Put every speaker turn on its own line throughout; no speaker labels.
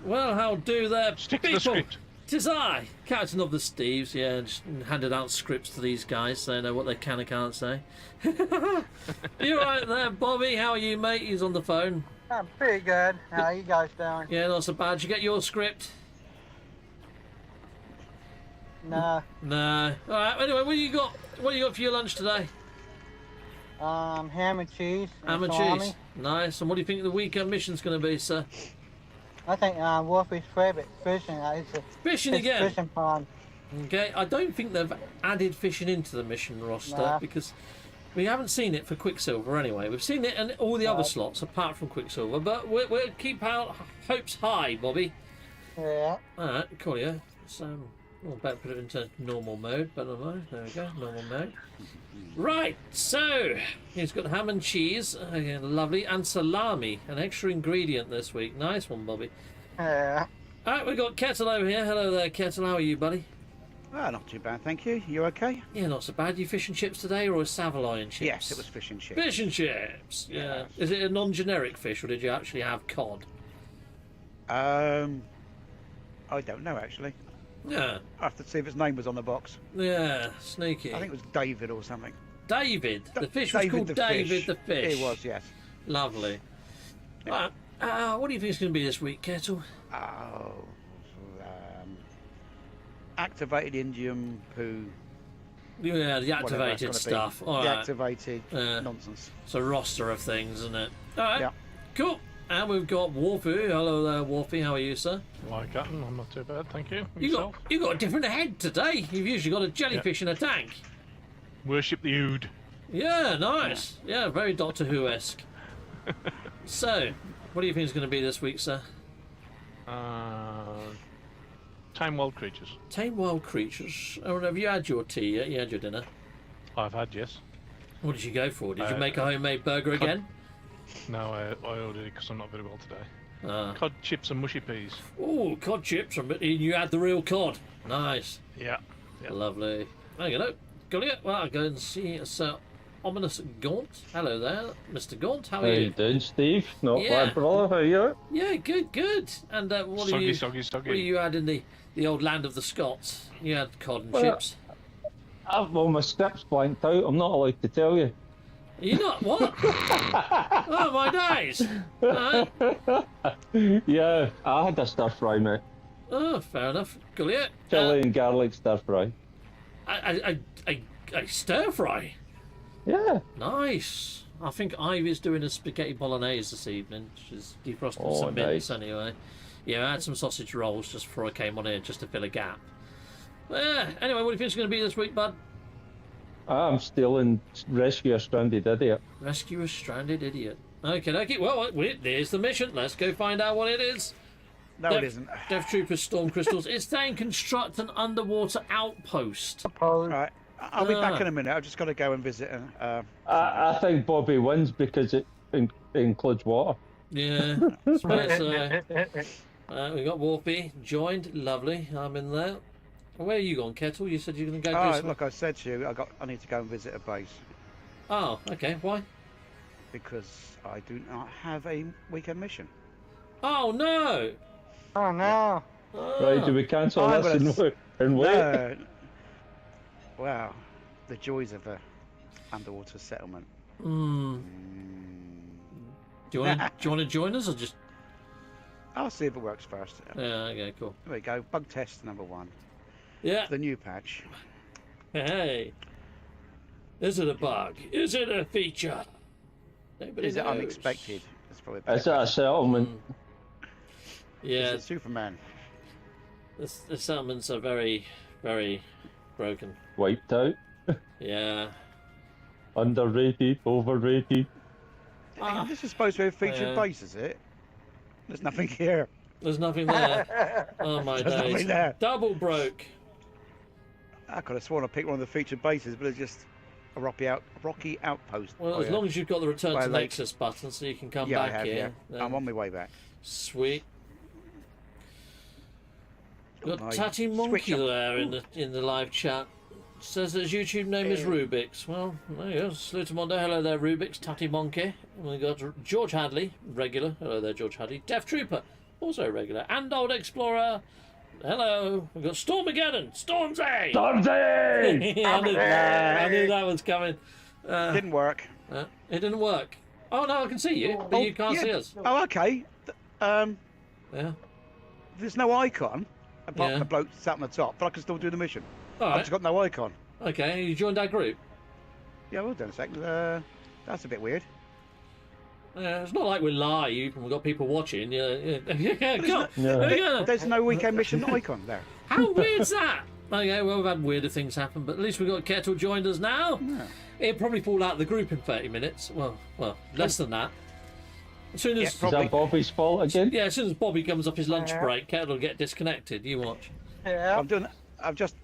Well, how do there,
Stick to
people?
the script.
'Tis I, Captain of the Steves. Yeah, just handed out scripts to these guys so they know what they can and can't say. You right there, Bobby? How are you, mate? He's on the phone.
I'm pretty good. How you guys doing?
Yeah, not so bad. Did you get your script?
Nah.
No. All right. Anyway, what you got? What you got for your lunch today?
Ham and cheese.
Ham and
salami.
cheese. Nice. And what do you think the weekend mission's going to be, sir?
I think Wolfie's favorite fishing is
Fishing
his
again.
fishing pond.
Okay. I don't think they've added fishing into the mission roster
Nah.
because we haven't seen it for Quicksilver anyway. We've seen it in all the other slots apart from Quicksilver, but we'll keep our hopes high, Bobby.
Yeah.
All right. Cool. Yeah. So. We'll better put it into normal mode, but there we go, normal mode. Right, so he's got ham and cheese, lovely, and salami, an extra ingredient this week. Nice one, Bobby.
Yeah.
All right, we've got Kettle over here. Hello there, Kettle. How are you, buddy?
Not too bad, thank you. You okay?
Yeah, not so bad. You fish and chips today, or a Savoy and chips?
Yes, it was fish and chips.
Fish and chips. Yeah. Is it a non-generic fish, or did you actually have cod?
I don't know actually.
Yeah.
I have to see if his name was on the box.
Yeah, sneaky.
I think it was David or something.
David. The fish was called David the fish.
It was, yes.
Lovely.
Yeah.
What do you think it's going to be this week, Kettle?
Oh, activated Indian poo.
Yeah, the
whatever that's
activated
gonna be.
stuff. All
The
right.
activated
Yeah.
nonsense.
It's a roster of things, isn't it? All right.
Yeah.
Cool. And we've got Wolfie. Hello there, Wolfie. How are you, sir?
Hi, Captain. I'm not too bad, thank you.
You
Yourself?
got a different head today. You've usually got a jellyfish in a tank.
Worship the Ood.
Yeah, nice. Yeah, very Doctor Who-esque. So, what do you think is going to be this week, sir?
Tame wild creatures.
Tame wild creatures. Oh, have you had your tea yet? You had your dinner?
I've had, yes.
What did you go for? Did you make a homemade burger again?
No, I ordered it because I'm not very well today.
Ah.
Cod chips and mushy peas.
Oh, cod chips. You had the real cod. Nice.
Yeah.
Lovely. There you go. Got it. Well, I'll go and see Sir Ominous Gaunt. Hello there, Mr. Gaunt. How are
How
you?
you doing, Steve? Not
Yeah.
bad, brother. How are you?
Yeah, good. And what
Soggy,
are you?
soggy,
What
soggy.
are you had in the old land of the Scots? You had cod and
Well,
chips.
Well, my script's blanked out. I'm not allowed to tell you.
Are you not? What? Oh my days! Right.
Yeah, I had a stir fry, mate.
Oh, fair enough. Cool, yeah.
Chili and garlic stir fry.
I stir fry.
Yeah.
Nice. I think Ivy's doing a spaghetti bolognese this evening. She's defrosting
Oh,
some mince
nice.
anyway. Yeah, I had some sausage rolls just before I came on here, just to fill a gap. Yeah. Anyway, what do you think it's going to be this week, bud?
I'm still in Rescue a Stranded Idiot.
Rescue a stranded idiot. Okay. Well, there's the mission. Let's go find out what it is.
No, it isn't.
Death Troopers Storm Crystals. It's saying construct an underwater outpost.
Suppose.
Right, I'll be back in a minute. I've just got to go and visit.
I think Bobby wins because it includes water.
Yeah. Space, we got Warpy joined. Lovely. I'm in there. Where are you going, Kettle? You said you're going to go.
Oh, look, I said to you, I need to go and visit a base
Oh, okay. Why?
because I do not have a weekend mission.
Oh no.
Oh no.
Right, do we cancel
I'm
this and wait?
No. Wow, the joys of a underwater settlement.
Do you want to join us or just?
I'll see if it works first.
Yeah. Okay. Cool.
There we go. Bug test number 1.
Yeah.
The new patch.
Hey. Is it a bug? Is it a feature? Nobody
Is it
knows.
unexpected? That's probably
Is that a settlement?
Yeah.
Is it Superman?
The settlements are very, very broken.
Wiped out?
Yeah.
Underrated? Overrated?
This is supposed to be a featured
Yeah.
base, is it? There's nothing here.
There's nothing there. Oh my
There's
days.
nothing there.
Double broke.
I could have sworn I picked one of the featured bases, but it's just a rocky outpost.
Well,
Oh,
as
yeah.
long as you've got the return
By
to
a lake.
Nexus button, so you can come
Yeah, I
back
have,
here.
yeah.
then
I'm on my way back.
Sweet. Got
My
Tatty
switch
Monkey
up.
there in the live chat. Says that his YouTube name is
Yeah.
Rubik's. Well, there you go. Salute him on there. Hello there, Rubik's. Tatty Monkey. And we got George Hadley, regular. Hello there, George Hadley. Death Trooper. also regular. And Old Explorer. Hello. We've got Stormageddon. Stormzy!
Stormzy!
I knew that was coming.
Didn't work.
It didn't work. Oh, no, I can see you, but you can't
yeah.
see us.
Oh, okay.
Yeah.
There's no icon apart
Yeah.
from the bloke sat on the top, but I can still do the mission.
All
I've
right.
just got no icon.
Okay, you joined our group.
Yeah, hold on a second. That's a bit weird.
It's not like we're live and we've got people watching. Yeah. Go.
no-
Yeah.
There's no weekend mission icon there.
How weird's that? Okay, well, we've had weirder things happen, but at least we've got Kettle joined us now.
Yeah.
He'll probably fall out of the group in 30 minutes. Well, less than that. As soon as,
Yeah,
Is
probably.
that Bobby's fault again?
yeah, as soon as Bobby comes off his lunch break, Kettle will get disconnected. You watch.
Yeah.
I've just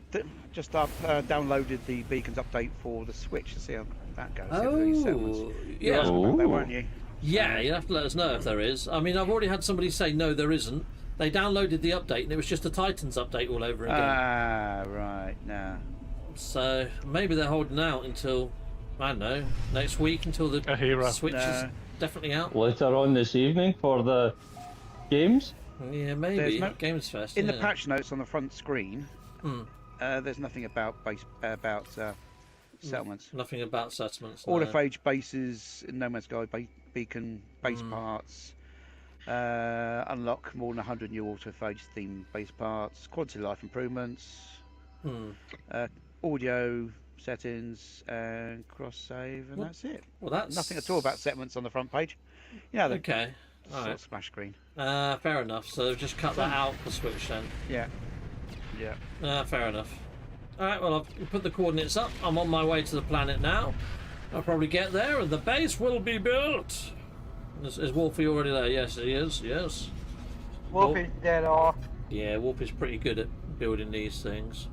downloaded the beacons update for the Switch to see how that goes. see if there's any settlements. You
yeah.
asked about that,
Ooh.
weren't you?
Yeah, you have to let us know if there is. I mean, I've already had somebody say no, there isn't. They downloaded the update and it was just a Titans update all over again.
Ah, right. No.
So maybe they're holding out until, I don't know, next week until the
A hero.
Switch is
No.
definitely out.
Later on this evening for the games.
Yeah, maybe.
There's no-
Games Fest.
In
yeah.
the patch notes on the front screen,
Hmm.
there's nothing about settlements.
Nothing about settlements.
All
no.
of age bases in No Man's Sky beacon base parts. Unlock more than 100 new autophage themed base parts. Quality of life improvements.
Hmm.
Audio settings and cross save, and
Well,
that's it.
Well, that's
Nothing at all about settlements on the front page. You know, the
Okay. All
sort
right.
of splash screen.
Fair enough. So they've just cut that out for Switch then.
Yeah. Yeah.
Fair enough. All right. Well, I've put the coordinates up. I'm on my way to the planet now. I'll probably get there, and the base will be built. Is Wolfie already there? Yes, he is. Yes.
Wolfie's dead off.
Yeah, Wolfie's pretty good at building these things.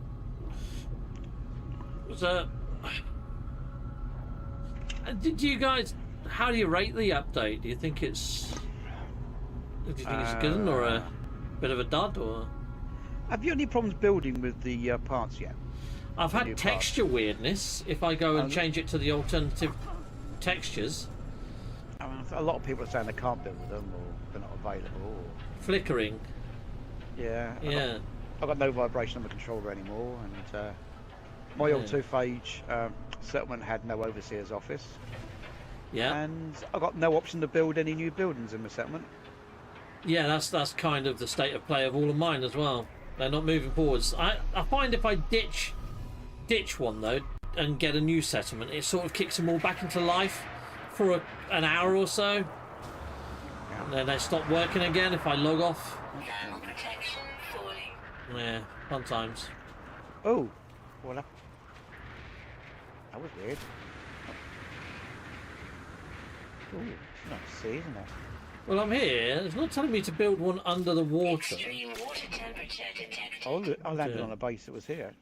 So, did you guys? How do you rate the update? Do you think it's? Do you think it's a good one or a bit of a dud? Or
Have you had any problems building with the parts yet?
I've
New
had
parts.
texture weirdness. If I go and change it to the alternative textures,
I mean, a lot of people are saying they can't build with them, or they're not available. Or...
flickering.
Yeah.
Yeah.
I've got no vibration on the controller anymore, and my old two-phage settlement had no overseer's office,
Yeah.
and I got no option to build any new buildings in my settlement.
Yeah, that's kind of the state of play of all of mine as well. They're not moving forwards. I find if I ditch one though and get a new settlement, it sort of kicks them all back into life for an hour or so. And then they stop working again if I log off.
Thermal protection falling.
Yeah, fun times.
Oh, well, that was weird. Ooh, nice to see, isn't it?
Well, I'm here. It's not telling me to build one under the water.
Extreme water temperature detected.
I landed
Yeah.
on a base that was here.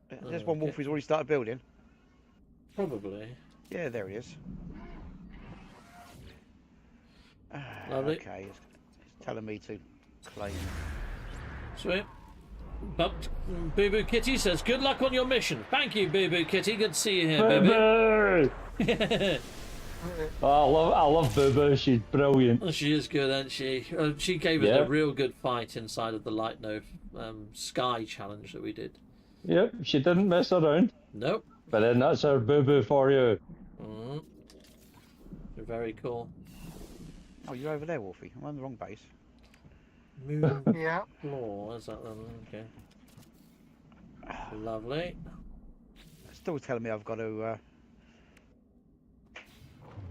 There's
Oh,
one
okay.
wolf who's already started building.
Probably.
Yeah, there he is.
Lovely.
Okay, it's telling me to claim.
Sweet. But Boo Boo Kitty says, "Good luck on your mission." Thank you, Boo Boo Kitty. Good to see you here, Boo Boo.
Boo-boo! Oh, I love Boo Boo. She's brilliant.
She is good, isn't she? She gave us
Yeah.
a real good fight inside of the Light Nova Sky challenge that we did.
Yep, she didn't mess around.
Nope.
But then that's our Boo Boo for you.
Mm. Very cool.
Oh, you're over there, Wolfie. I'm on the wrong base.
Moon
Yeah.
floor. Where's that then? Okay. Lovely.
It's still telling me I've got to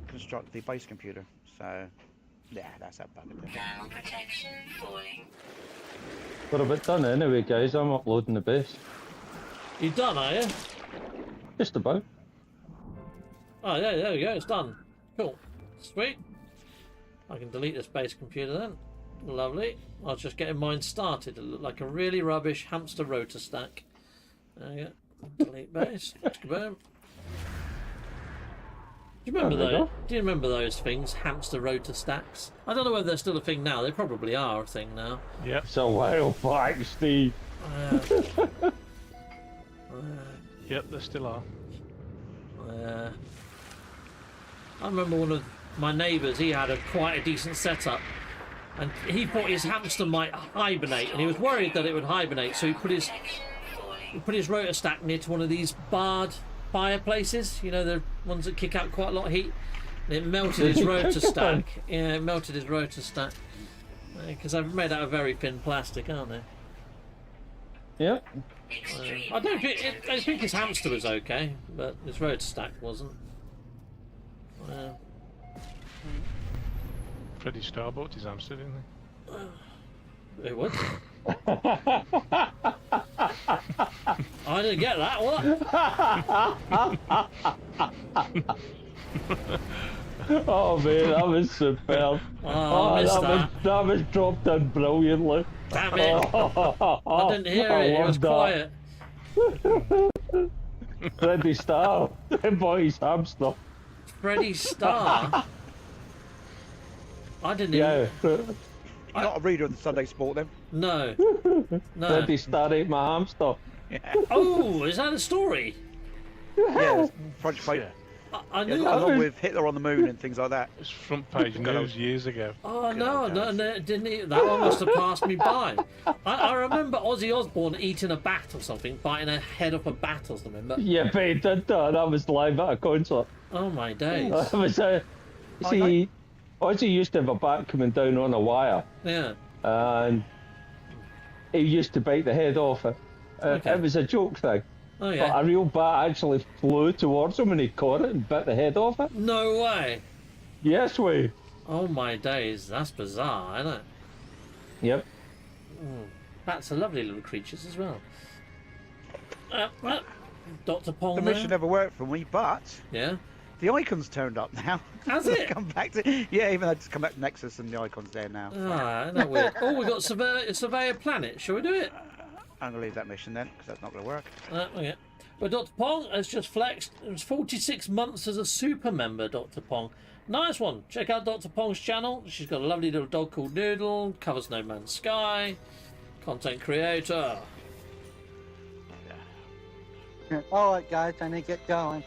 construct the base computer. So, yeah, that's that bugger.
Thermal protection falling.
We're a bit done anyway, guys. I'm uploading the base.
You done, are you?
Just about.
Oh, yeah, there we go. It's done. Cool. Sweet. I can delete this base computer then. Lovely. I was just getting mine started. It looked like a really rubbish hamster rotor stack. There you go. Delete base. Boom. Do you remember
There we
those?
go.
Do you remember those things? Hamster rotor stacks? I don't know whether they're still a thing now. They probably are a thing now.
Yep.
It's a while back, Steve.
Yep, there still are.
I remember one of my neighbours. He had quite a decent setup, And he thought his hamster might hibernate, and he was worried that it would hibernate, so he put his rotor stack near to one of these barred fireplaces, you know, the ones that kick out quite a lot of heat. And it melted his rotor stack. Yeah, it melted his rotor stack. Because they're made out of very thin plastic, aren't they?
Yep.
I think his hamster was okay, but his rotor stack wasn't.
Freddie Starr bought his hamster, didn't he?
It would. I didn't get that. What?
Oh man, that was superb.
Oh, I missed that.
That was dropped in brilliantly.
Damn it! I didn't hear it. It was quiet.
Freddie Starr, boy's hamster.
Freddie Starr. I didn't.
Yeah.
Even...
You're not a reader of the Sunday Sport then?
No. No.
Freddie Starr ate my hamster.
Oh, is that a story?
Yeah, front page.
I
Yeah,
knew.
along with Hitler on the moon and things like that.
It was front page news years ago.
Oh no, didn't he? That one must have passed me by. I remember Ozzy Osbourne eating a bat or something, biting a head off a bat or something. But
Yeah, but he did that. That was live at a concert.
oh my days.
That was see, Ozzy used to have a bat coming down on a wire,
Yeah.
and he used to bite the head off it.
Okay.
It was a joke thing.
Oh
But
yeah.
a real bat actually flew towards him and he caught it and bit the head off it.
No way.
Yes, way.
Oh my days. That's bizarre, isn't it?
Yep.
Bats are lovely little creatures as well. Dr. Pong.
The
there.
mission never worked for me, but
Yeah.
the icon's turned up now.
Has it?
Come back to even though it's come back to Nexus and the icon's there now.
Ah, isn't that weird? Oh, we got Surveyor Planet. Shall we do it?
I'm gonna leave that mission then because that's not gonna work.
Okay. But Dr. Pong has just flexed. It was 46 months as a super member, Dr. Pong. Nice one. Check out Dr. Pong's channel. She's got a lovely little dog called Noodle. Covers No Man's Sky. Content creator.
Alright guys, I need to get going.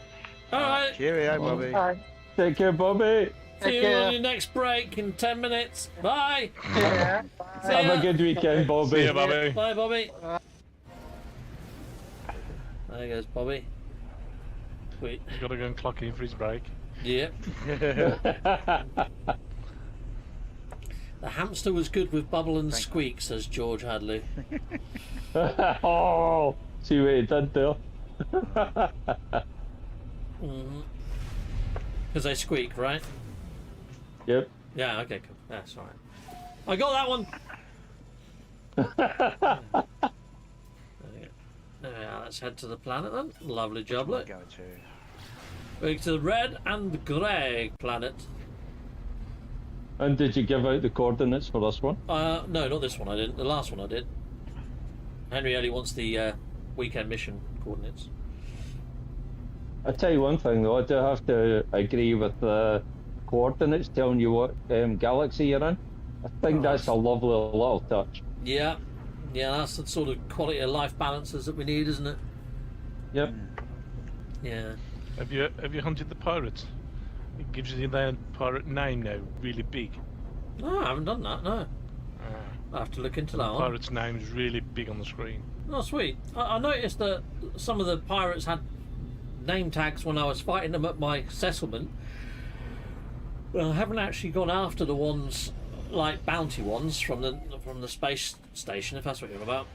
All right.
Cheerio, Bobby.
Bye.
Take care, Bobby.
See
Take
you
care.
on your next break in 10 minutes. Bye.
Yeah.
See
Have
ya.
a good weekend, Bobby.
See you, Bobby.
Bye, Bobby. There goes Bobby. Sweet.
He's got to go and clock in for his break.
Yep. The hamster was good with bubble and squeak, says George Hadley.
Oh, see what he did there.
Because they squeak, right?
Yep.
Yeah, okay, cool. That's all right. I got that one. Yeah, let's head to the planet then. Lovely joblet.
Go to.
We're to the red and the grey planet.
And did you give out the coordinates for this one?
No, not this one I didn't. The last one I did. Henry only wants the weekend mission coordinates.
I tell you one thing though, I do have to agree with the coordinates telling you what galaxy you're in. I think that's a lovely little touch.
Yeah. Yeah, that's the sort of quality of life balances that we need, isn't it?
Yep.
Yeah.
Have you hunted the pirates? It gives you their pirate name now, really big.
No, I haven't done that, no. I'll have to look into that one.
Pirate's name is really big on the screen.
Oh, sweet. I noticed that some of the pirates had name tags when I was fighting them at my settlement. Well, I haven't actually gone after the ones, like bounty ones, from the space station, if that's what you're about.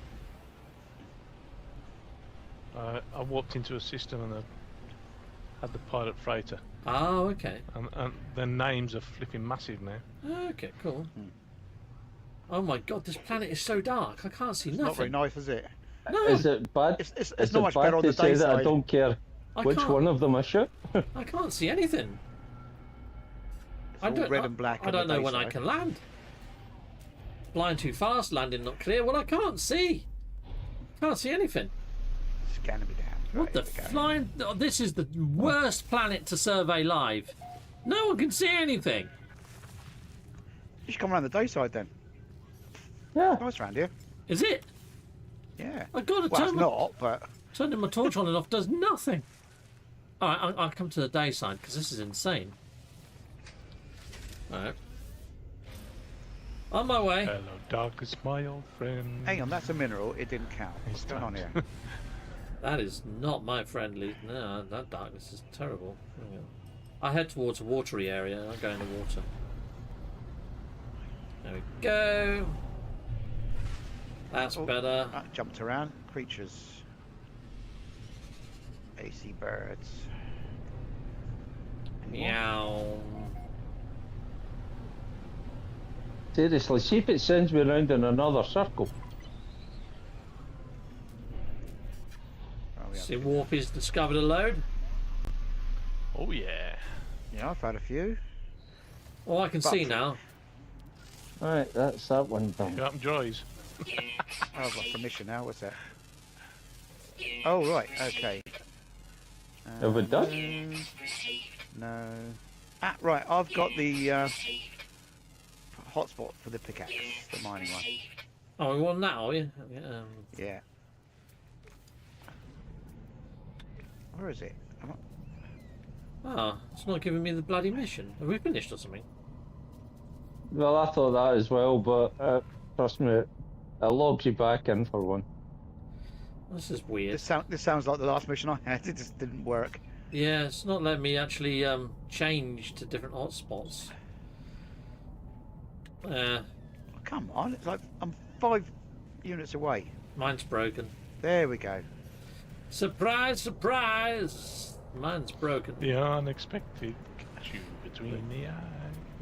I walked into a system and they had the pirate freighter.
Oh, okay.
And their names are flipping massive now.
Okay, cool. Oh my god, this planet is so dark. I can't see nothing.
Not very nice, is it?
No,
Is it bad?
It's
Is
not
it
much
bad
better on
to
the
say
day
that I
side.
don't care
I
which
can't.
one of them I shoot?
I can't see anything.
It's all red and black.
I
on the
don't know
day
when I
side.
can land. Flying too fast, landing not clear. Well, I can't see. Can't see anything.
Scanning me down.
What
Right,
the
there we go.
flying? Oh, this is the worst planet to survey live. No one can see anything.
You should come around the day side then.
Yeah.
Nice round here.
Is it?
Yeah.
I got to
Well, it's
turn
not, but
turning my torch on and off does nothing. All right, I'll come to the day side because this is insane. All right. On my way.
Hello, darkness, my old friend.
Hang on, that's a mineral. It didn't count. What's going on here?
That is not my friendly. No, that darkness is terrible. Hang on. I head towards a watery area. I'll go in the water. There we go. That's better.
Jumped around. Creatures. AC birds.
Meow.
Seriously, see if it sends me around in another circle.
Oh, yeah.
See, Warpy's discovered a load.
Oh yeah.
Yeah, I've had a few.
Oh, I can see now.
Right, that's that one done.
Captain Joys.
Unit
Oh, I've got
received.
permission now. What's that?
Unit
Oh, right.
received.
Okay.
Have we done?
Unit received.
No. Ah, right. I've got the
Received.
hotspot for the pickaxe,
Unit
the mining one.
received.
Oh, we won now, yeah.
Yeah. Where is it?
Ah, it's not giving me the bloody mission. Have we finished or something?
Well, I thought that as well, but trust me, it logs you back in for one.
This is weird.
This sounds like the last mission I had. It just didn't work.
Yeah, it's not letting me actually change to different hotspots.
Come on. It's like I'm 5 units away.
Mine's broken.
There we go.
Surprise, surprise! Mine's broken.
The unexpected catch you between the eyes.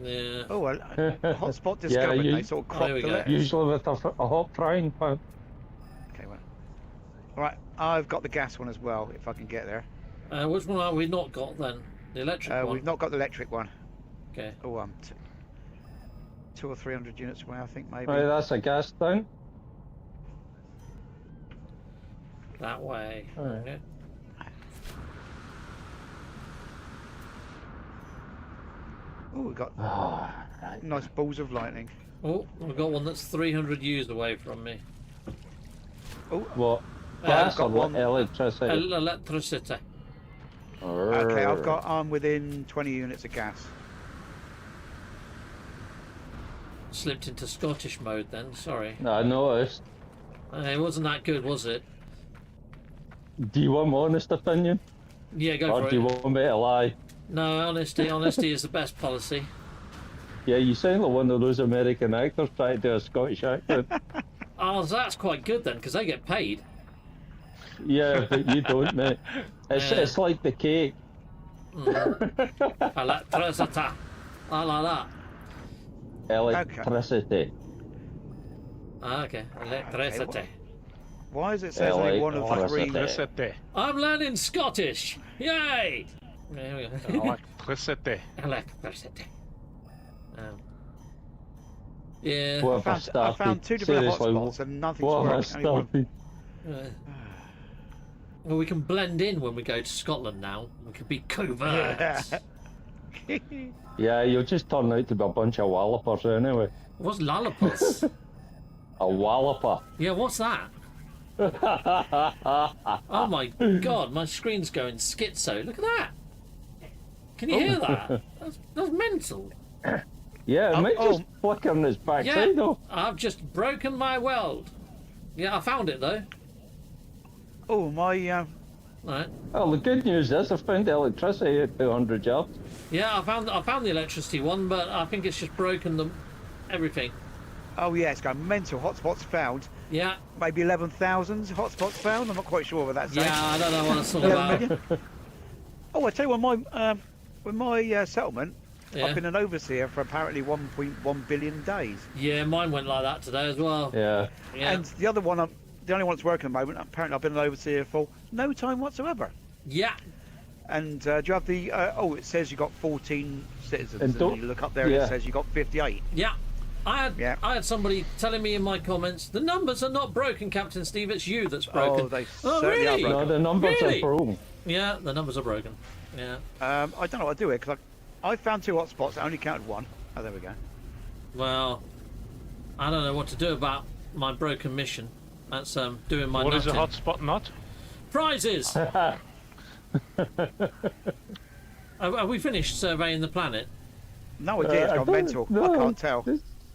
Yeah.
Oh, well, hotspot discovered.
you-
They sort of
Oh, there
cropped
we
the
go.
letters.
Usually with a hot frying pan.
Okay, well. All right, I've got the gas one as well, if I can get there.
Which one have we not got then? The electric one?
We've not got the electric one.
Okay.
Oh, 200 or 300 units away, I think, maybe.
Right, that's a gas tank.
That way.
Alright.
Okay.
Oh, we've got
Oh, right.
nice balls of lightning.
Oh, we've got one that's 300 U's away from me.
What?
I've
Gas
got
or
one-
electricity?
Electricity.
Okay, I'm within 20 units of gas.
Slipped into Scottish mode then, sorry.
I noticed.
It wasn't that good, was it?
Do you want my honest opinion?
Yeah, go
Or
for
do you
it.
want me to lie?
No, honesty is the best policy.
Yeah, you sound like one of those American actors trying to do a Scottish accent.
Oh, so that's quite good then, because they get paid.
Yeah, but you don't, mate. It's like the cake.
Electricity. I like that.
Electricity.
Okay, electricity.
Why does it say only one of the three?
Electricity.
I'm learning Scottish. Yay! There we go.
Electricity.
Electricity. Yeah.
What
I
have I
found
started?
2 different
Seriously,
hotspots and nothing's
what have I
working. Only one.
started?
Well, we can blend in when we go to Scotland now. We can be covert.
Yeah, you'll just turn out to be a bunch of wallopers anyway.
What's lollipus?
A walloper.
Yeah, what's that? Oh my god, my screen's going schizo. Look at that. Can you hear that? That's mental.
Yeah, it might
oh.
just flicker on its
Yeah,
backside though.
I've just broken my world. Yeah, I found it though.
Oh, my
Right.
Well, the good news is I found electricity at 200 jobs.
Yeah, I found the electricity one, but I think it's just broken everything.
oh yeah, it's going mental. Hotspots found.
Yeah,
Maybe 11,000 hotspots found. I'm not quite sure what that's saying.
yeah, I don't know what it's all
11
about.
million? Oh, I tell you what, my settlement,
Yeah.
I've been an overseer for apparently 1.1 billion days.
Yeah, mine went like that today as well.
Yeah.
Yeah.
And the other one, the only one that's working at the moment, apparently I've been an overseer for no time whatsoever.
Yeah.
And do you have the, it says you got 14 citizens,
And
and
don't-
you look up there and
yeah.
it says you got 58.
Yeah. I
Yeah.
had somebody telling me in my comments, the numbers are not broken, Captain Steve, it's you that's broken.
Oh, they
Oh,
certainly
really?
are
No,
broken.
the numbers
Really?
are broken.
Yeah, the numbers are broken. Yeah.
I don't know what to do here, because I found 2 hotspots, I only counted 1. Oh, there we go.
Well, I don't know what to do about my broken mission. That's doing my
What is a
nutting.
hotspot not?
Prizes! Have we finished surveying the planet?
No idea, it's
I
gone
don't
mental. I
know.
can't tell.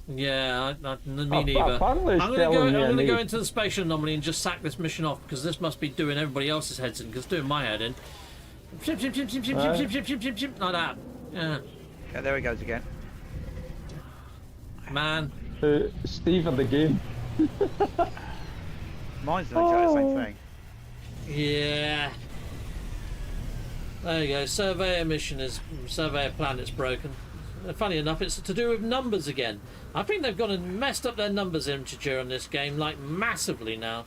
Yeah, me
But
neither.
apparently it's
I'm
telling me I
gonna go
need-
into the spatial anomaly and just sack this mission off because this must be doing everybody else's heads in because it's doing my head in. Shim, shim, shim, shim, shim,
Right.
shim, shim, shim, shim, shim, like that. Yeah,
Yeah, there he goes again.
man.
Steve of the game.
Mine's doing exactly the same thing.
Yeah. There you go. Surveyor mission is Surveyor planet's broken. Funny enough, it's to do with numbers again. I think they've gone and messed up their numbers integer on this game, like massively now.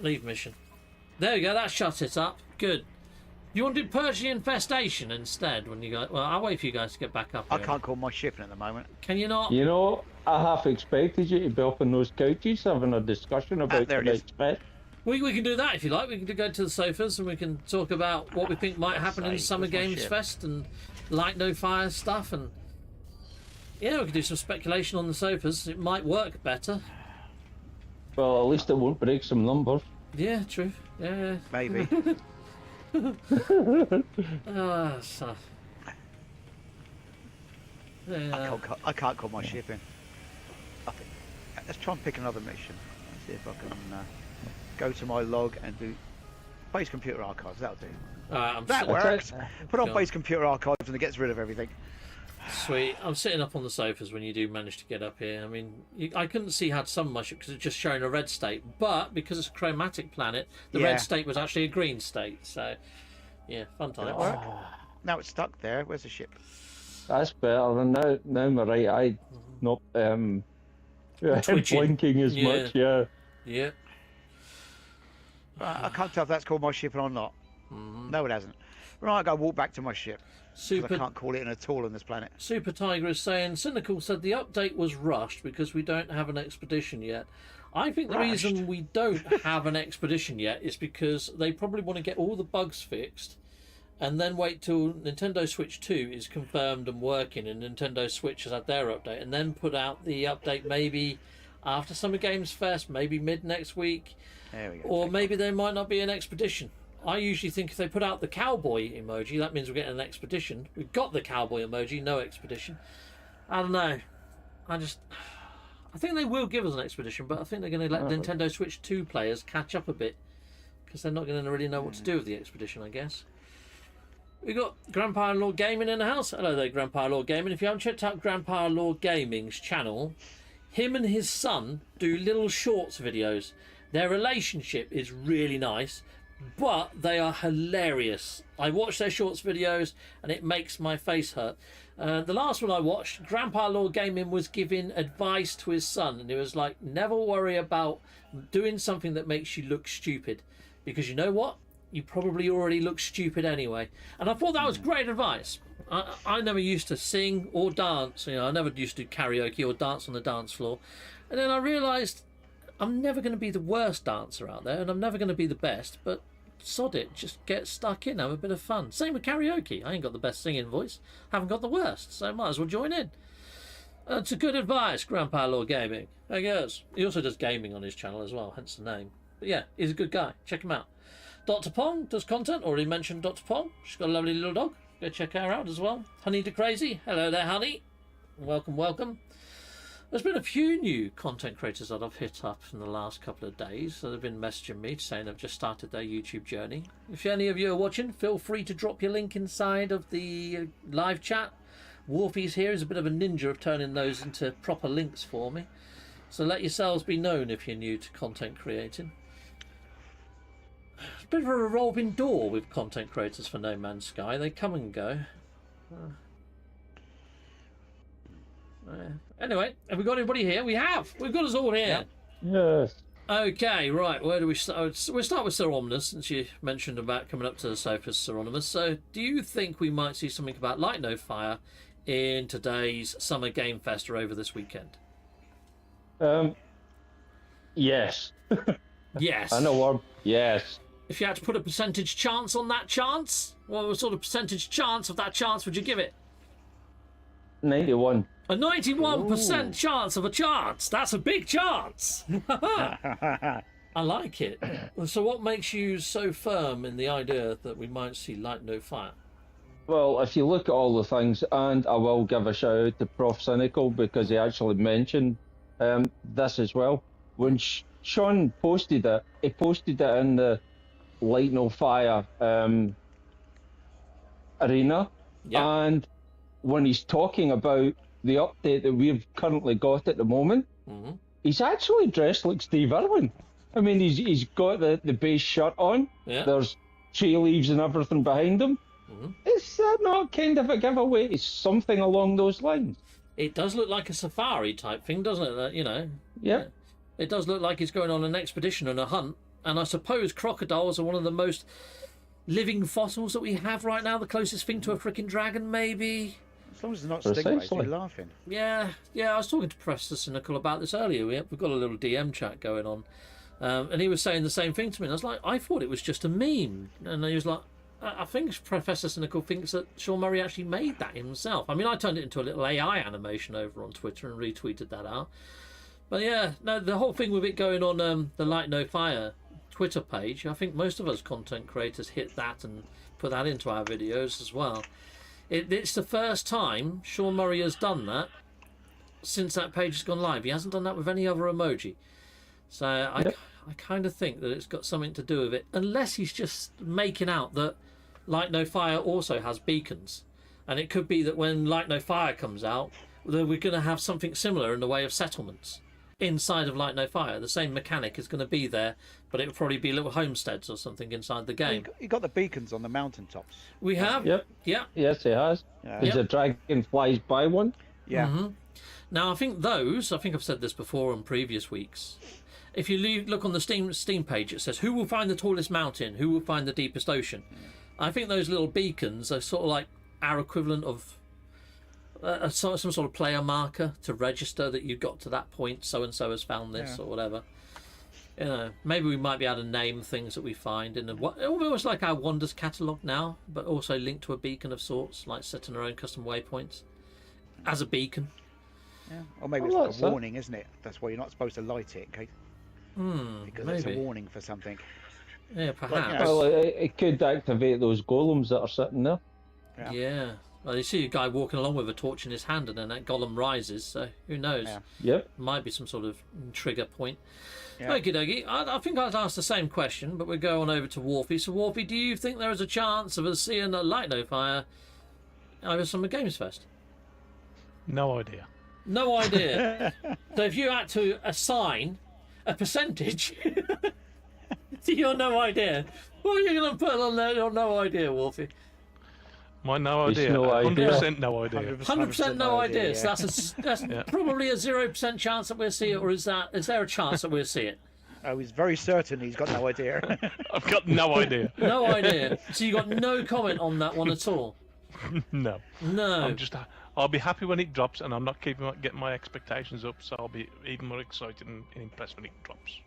Leave mission. There you go. That shut it up. Good. You want to do Persian infestation instead when you go? Well, I'll wait for you guys to get back up.
I
here.
can't call my shipping at the moment.
Can you not?
You know, I half expected you to be up on those couches having a discussion about
there it is.
tonight's bet.
We can do that if you like. We can go to the sofas and we can talk about what we think might happen in
Save,
Summer
where's my
Games
ship?
Fest and Light No Fire stuff, and yeah, we can do some speculation on the sofas. It might work better.
Well, at least it won't break some numbers.
Yeah, true. Yeah.
Maybe.
So. Yeah.
I can't call my shipping. Let's try and pick another mission. Let's see if I can go to my log and do base computer archives. That'll do.
Alright,
That
I'm
works. Put on
Go
base computer archives and it gets rid of everything.
sweet. I'm sitting up on the sofas when you do manage to get up here. I mean, I couldn't see how to summon my ship because it's just showing a red state, but because it's a chromatic planet, the
Yeah.
red state was actually a green state. So, yeah, fun
Did it
times.
work? Now it's stuck there. Where's the ship?
That's better than now my right eye not
Twitching.
blinking as
Yeah.
much, yeah.
Yeah.
I can't tell if that's called my ship or not. No, it hasn't. Right, I go walk back to my ship. 'Cause I
Super
can't call it in at all on this planet.
Super Tiger is saying Cynical said the update was rushed because we don't have an expedition yet. I think the reason
Rushed?
we don't have an expedition yet is because they probably want to get all the bugs fixed and then wait till Nintendo Switch 2 is confirmed and working and Nintendo Switch has had their update and then put out the update maybe after Summer Games Fest, maybe mid next week,
There we go.
or maybe there might not be an expedition. I usually think if they put out the cowboy emoji, that means we're getting an expedition. We've got the cowboy emoji, no expedition. I don't know. I think they will give us an expedition, but I think they're going to let Nintendo Switch 2 players catch up a bit because they're not going to really know what to do with the expedition, I guess. We got Grandpa Lord Gaming in the house. Hello there, Grandpa Lord Gaming. If you haven't checked out Grandpa Lord Gaming's channel, him and his son do little shorts videos. Their relationship is really nice, but they are hilarious. I watch their shorts videos and it makes my face hurt. The last one I watched, Grandpa Lord Gaming was giving advice to his son, and he was like, never worry about doing something that makes you look stupid, because you know what? You probably already look stupid anyway. And I thought that was great advice. I never used to sing or dance. You know, I never used to do karaoke or dance on the dance floor. And then I realised I'm never going to be the worst dancer out there, and I'm never going to be the best, but sod it, just get stuck in, have a bit of fun. Same with karaoke. I ain't got the best singing voice, haven't got the worst, so might as well join in. It's a good advice, Grandpa Lord Gaming. I guess. He also does gaming on his channel as well, hence the name. But yeah, he's a good guy. Check him out. Dr. Pong does content. Already mentioned Dr. Pong. She's got a lovely little dog. Go check her out as well. Honey the Crazy. Hello there, honey. Welcome, welcome. There's been a few new content creators that I've hit up in the last couple of days. So they've been messaging me saying they've just started their YouTube journey. If any of you are watching, feel free to drop your link inside of the live chat. Wolfie's here is a bit of a ninja of turning those into proper links for me. So let yourselves be known if you're new to content creating. It's a bit of a revolving door with content creators for No Man's Sky. They come and go. Anyway, have we got anybody here? We have. We've got us all here.
Yes.
Okay, right. Where do we start? We'll start with Sir Omnus, since you mentioned about coming up to the sofa, Sir Omnus. So, do you think we might see something about Light No Fire in today's Summer Game Fest or over this weekend?
Yes.
Yes.
I know what. Yes.
If you had to put a percentage chance on that chance, what sort of percentage chance of that chance would you give it?
91.
A 91% chance of a chance. That's a big chance. I like it. So what makes you so firm in the idea that we might see Light No Fire?
Well, if you look at all the things, and I will give a shout out to Prof Cynical because he actually mentioned this as well. When Sean posted it, he posted it in the Light No Fire arena,
Yeah.
and when he's talking about the update that we've currently got at the moment,
Mm-hmm.
he's actually dressed like Steve Irwin. I mean, he's got the base shirt on.
Yeah.
There's tree leaves and everything behind him.
Mhm.
Is that not kind of a giveaway? It's something along those lines.
It does look like a safari type thing, doesn't it? You know.
Yeah.
It does look like he's going on an expedition and a hunt. And I suppose crocodiles are one of the most living fossils that we have right now. The closest thing to a freaking dragon, maybe.
As long as it's not stingrays,
Precisely.
you're laughing.
Yeah. I was talking to Professor Cynical about this earlier. We've got a little DM chat going on. And he was saying the same thing to me. And I was like, I thought it was just a meme. And he was like, I think Professor Cynical thinks that Sean Murray actually made that himself. I mean, I turned it into a little AI animation over on Twitter and retweeted that out. But yeah, no, the whole thing with it going on the Light No Fire Twitter page, I think most of us content creators hit that and put that into our videos as well. It's the first time Sean Murray has done that since that page has gone live. He hasn't done that with any other emoji. So I kind of think that it's got something to do with it, unless he's just making out that Light No Fire also has beacons. And it could be that when Light No Fire comes out, that we're going to have something similar in the way of settlements inside of Light No Fire. The same mechanic is going to be there, but it will probably be little homesteads or something inside the game.
You got the beacons on the mountaintops.
We have?
Yep.
Yeah.
Yes, he has.
Yeah.
There's a dragon flies by one.
Yeah.
Mm-hmm. Now, I think I've said this before on previous weeks. If you look on the Steam page, it says, who will find the tallest mountain? Who will find the deepest ocean? I think those little beacons are sort of like our equivalent of some sort of player marker to register that you got to that point, so-and-so has found this or whatever. You know, maybe we might be able to name things that we find in almost like our Wonders catalogue now, but also linked to a beacon of sorts, like setting our own custom waypoints as a beacon.
Yeah. Or maybe
Oh,
it's
that's
like a
it.
warning, isn't it? That's why you're not supposed to light it, okay? Because it's a
Maybe.
warning for something.
Yeah, perhaps.
know,
Well, it could activate those golems that are sitting there.
Yeah. Well, you see a guy walking along with a torch in his hand, and then that golem rises. So who knows?
Yeah.
Yep.
Might be some sort of trigger point.
Yeah.
Okie dokie. I think I'd ask the same question, but we'll go on over to Warfy. So Warfy, do you think there is a chance of us seeing a Light No Fire over Summer Games Fest?
No idea.
No idea. So if you had to assign a percentage to your no idea, what are you going to put on there? Your no idea, Wolfie.
My no
It's
idea.
no idea.
100% no idea.
100% no idea. So
Yeah.
that's probably a 0% chance that we'll see it, or is there a chance that we'll see it?
Oh, he's very certain he's got no idea.
I've got no idea.
No idea. So you got no comment on that one at all?
No.
No.
I'll be happy when it drops, and I'm not getting my expectations up, so I'll be even more excited and impressed when it drops.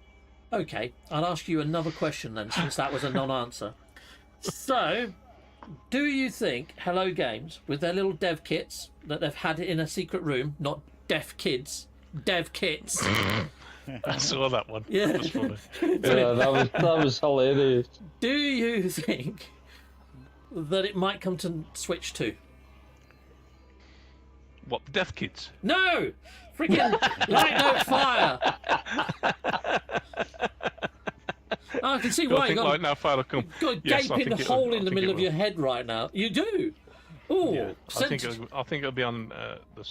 Okay, I'll ask you another question then, since that was a non-answer. So, do you think Hello Games, with their little dev kits that they've had in a secret room, not deaf kids, dev kits?
I saw that one.
Yeah.
That was funny.
Yeah, that was hilarious.
Do you think that it might come to Switch 2?
What, the Death Kids?
No! Freaking Light No Fire! I can see
Do I
why you
think
got
Light No Fire will come?
got a
Yes, I
gaping
think it
hole
will.
in the
I think
middle
it
of your
will.
head right now. You do? Oh,
Yeah, I think it'll be on the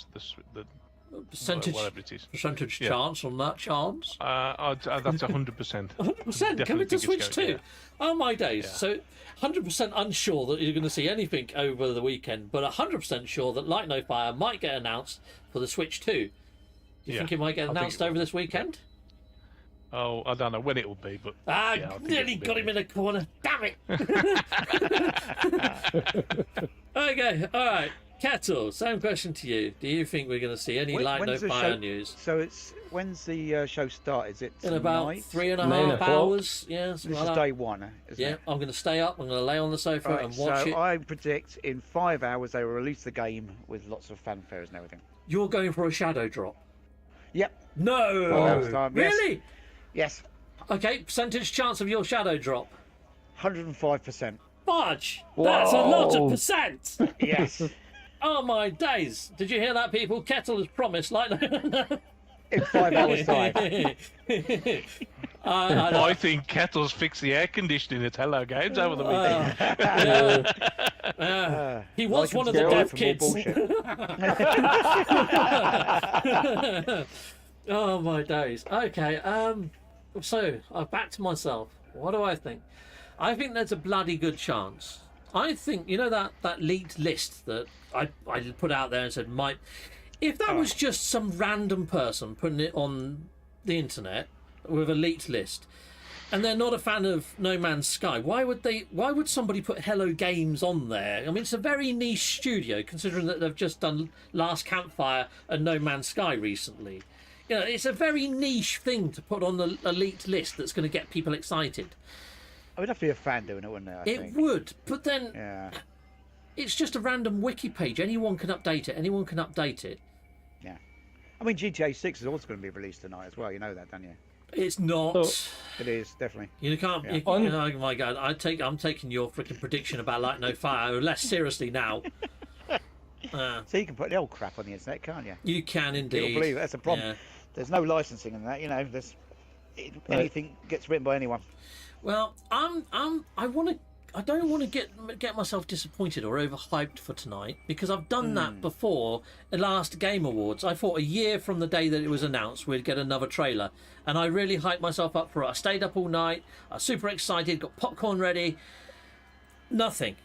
percentage
whatever it is.
percentage
Yeah.
chance on that chance.
That's 100%.
100% coming to Switch 2.
Yeah.
Oh my days.
Yeah.
So 100% unsure that you're going to see anything over the weekend, but 100% sure that Light No Fire might get announced for the Switch 2. Do you
Yeah,
think it might get
I think
announced
it will.
over this weekend?
Oh, I don't know when it will be, but
Ah,
yeah, I think
nearly
it'll be
got him
there.
in a corner. Damn it. Okay, all right. Kettle, same question to you. Do you think we're going to see any Light No
When's the
Fire
show-
news?
So when's the show start? Is it
In about
tonight?
3.5
9 o'clock.
hours. Yeah, something
This
like
is
that.
day one, isn't
Yeah,
it?
I'm going to stay up. I'm going to lay on the sofa
Right,
and watch
so
it.
I predict in 5 hours they will release the game with lots of fanfares and everything.
You're going for a shadow drop.
Yep.
No!
5 hours time. Yes.
Really?
Yes.
Okay, percentage chance of your shadow drop.
105%.
Fudge! That's a lot of
Whoa.
percent!
Yes.
Oh my days! Did you hear that, people? Kettle has promised, like...
In 5 hours' time.
I think Kettle's fixed the air conditioning at Hello Games over the weekend.
He was one of
License
the
to
deaf
for more
kids.
bullshit.
Oh my days. Okay, so back to myself. What do I think? I think there's a bloody good chance. I think, you know, that leaked list that I put out there and said might, if that was just some random person putting it on the internet with a leaked list, and they're not a fan of No Man's Sky, why would somebody put Hello Games on there? I mean, it's a very niche studio, considering that they've just done Last Campfire and No Man's Sky recently. You know, it's a very niche thing to put on the elite list that's going to get people excited.
I would have to be a fan doing it, wouldn't it? I
It
think.
would, but then
Yeah.
it's just a random wiki page. Anyone can update it. Anyone can update it.
Yeah. I mean, GTA 6 is also going to be released tonight as well. You know that, don't you?
It's not.
So-
It is, definitely.
You can't.
Yeah.
You know, oh my god! I'm taking your freaking prediction about Light No Fire less seriously now.
So you can put the old crap on the internet, can't you?
You can
People
indeed.
believe it. That's a problem.
Yeah.
There's no licensing in that, you know. Anything gets written by anyone.
Well, I don't want to get myself disappointed or overhyped for tonight, because I've done that before. The last Game Awards, I thought a year from the day that it was announced we'd get another trailer, and I really hyped myself up for it. I stayed up all night. I was super excited, got popcorn ready. Nothing,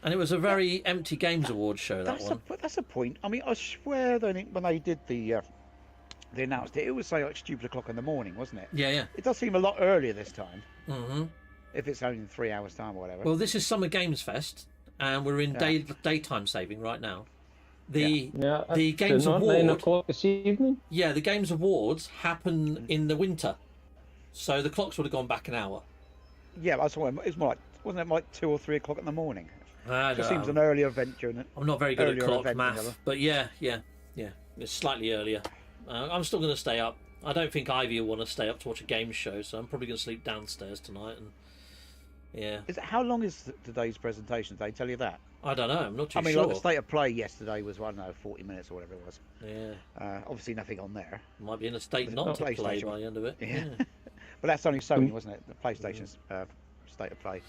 and it was a very empty Games Awards show.
That's a point. I mean, I swear that when they did they announced it, it was say like stupid o'clock in the morning, wasn't it?
Yeah.
It does seem a lot earlier this time.
Mm-hmm.
If it's only in 3 hours' time or whatever.
Well, this is Summer Games Fest, and we're in daytime saving right now. The Games
not 9
Award,
o'clock this evening.
the Games Awards happen in the winter, so the clocks would have gone back an hour.
Yeah, I saw it. It was more like, wasn't it like 2 or 3 o'clock in the morning?
I
Just
don't
seems
know.
an earlier event during it.
I'm not very good at
earlier
clock
event than the other.
math, but yeah, it's slightly earlier. I'm still going to stay up. I don't think Ivy will want to stay up to watch a game show, so I'm probably going to sleep downstairs tonight. And yeah,
How long is today's presentation? Did they tell you that?
I don't know. I'm not too
I mean,
sure.
like the state of play yesterday was, I don't know, 40 minutes or whatever it was.
Yeah,
Obviously nothing on there.
might be in a state
Was it
not
not
to play
PlayStation?
by the end of it.
Yeah. But that's only Sony, wasn't it? The PlayStation's state of play.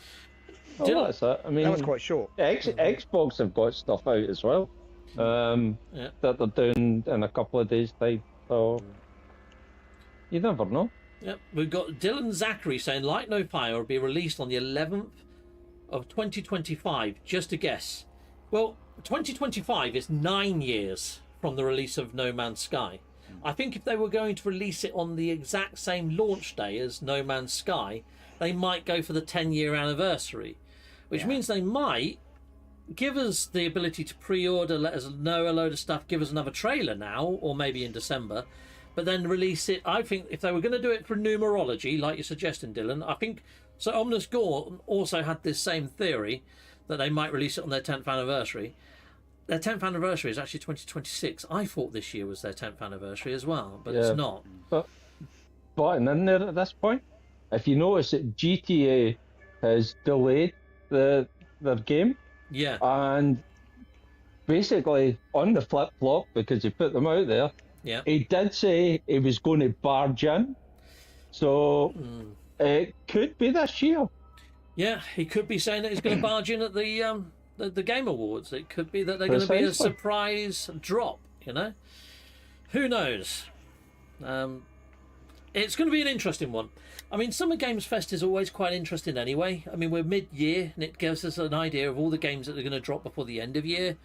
Oh,
Did-
that's it. I mean,
That was quite short.
Xbox have got stuff out as well.
Yeah.
That they're doing in a couple of days' time. So you never know.
Yep, we've got Dylan Zachary saying Light No Fire will be released on the 11th of 2025. Just a guess. Well, 2025 is 9 years from the release of No Man's Sky. I think if they were going to release it on the exact same launch day as No Man's Sky, they might go for the 10-year anniversary, which means they might give us the ability to pre-order, let us know a load of stuff, give us another trailer now, or maybe in December, but then release it. I think if they were going to do it for numerology, like you're suggesting, Dylan, I think so. Omnis Gore also had this same theory that they might release it on their 10th anniversary. Their 10th anniversary is actually 2026. I thought this year was their 10th anniversary as well, but it's not.
But in there at this point, if you notice that GTA has delayed their game,
Yeah.
and basically on the flip flop, because he put them out there,
Yeah.
he did say he was going to barge in, so it could be this year.
Yeah, he could be saying that he's going to barge in at the Game Awards. It could be that they're going to be a
Precisely.
surprise drop, you know? Who knows? It's going to be an interesting one. I mean, Summer Games Fest is always quite interesting anyway. I mean, we're mid-year, and it gives us an idea of all the games that are going to drop before the end of year.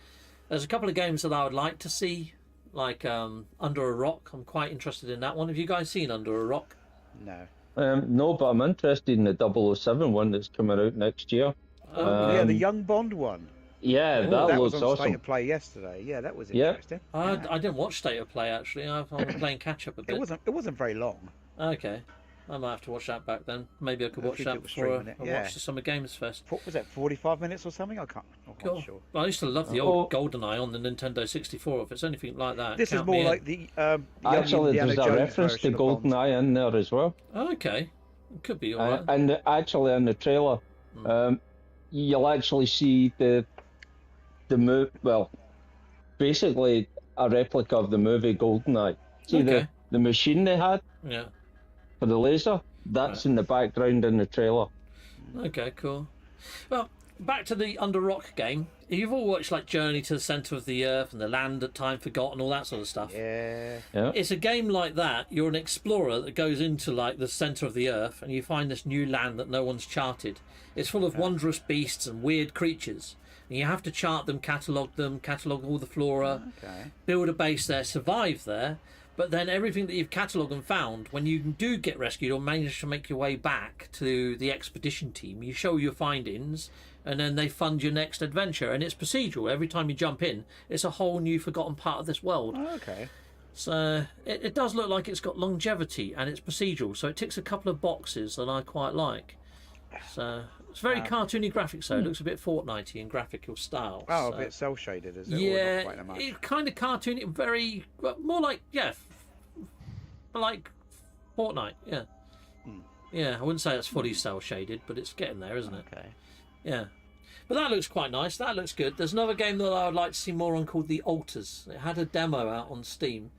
There's a couple of games that I would like to see, like Under a Rock. I'm quite interested in that one. Have you guys seen Under a Rock?
No.
No, but I'm interested in the 007 one that's coming out next year.
Yeah, the Young Bond one.
Yeah,
Oh,
that
That was
looks
on State
awesome.
of Play yesterday. Yeah, that was
Yeah.
interesting.
I didn't watch State of Play, actually. I'm playing catch-up a bit.
It wasn't very long.
Okay. I might have to watch that back then. Maybe I could
I
watch
think
that
it was
before
streaming it,
I
yeah.
watch the Summer Games Fest.
Was that 45 minutes or something? I'm not
Cool.
quite sure.
Well, I used to love the old GoldenEye on the Nintendo 64. If it's anything like that,
This is
count me
more
in.
like the young
Actually,
Indiana
there's a
Jones
reference to
version of Bond.
GoldenEye in there as well.
Oh, okay. It could be alright.
And actually, in the trailer, you'll actually see the move. Well, basically a replica of the movie Goldeneye. See
Okay.
the machine they had
Yeah.
for the laser. That's in the background in the trailer.
Okay, cool. Well, back to the Under Rock game. You've all watched like Journey to the Centre of the Earth and The Land at Time Forgotten, all that sort of stuff.
Yeah.
Yeah.
It's a game like that. You're an explorer that goes into like the centre of the Earth and you find this new land that no one's charted. It's full of wondrous beasts and weird creatures. And you have to chart them, catalogue all the flora,
Okay.
build a base there, survive there. But then everything that you've catalogued and found, when you do get rescued or manage to make your way back to the expedition team, you show your findings and then they fund your next adventure. And it's procedural. Every time you jump in, it's a whole new forgotten part of this world.
Okay.
So it does look like it's got longevity and it's procedural. So it ticks a couple of boxes that I quite like. So it's very cartoony graphics, so it looks a bit Fortnite-y in graphical style.
Oh,
so.
a bit cel shaded, is it? Or
Yeah,
not quite that much?
it's kind of cartoony, very well, more like like Fortnite. Yeah, yeah. I wouldn't say it's fully cel shaded, but it's getting there, isn't it?
Okay.
Yeah. But that looks quite nice. That looks good. There's another game that I would like to see more on called The Alters. It had a demo out on Steam.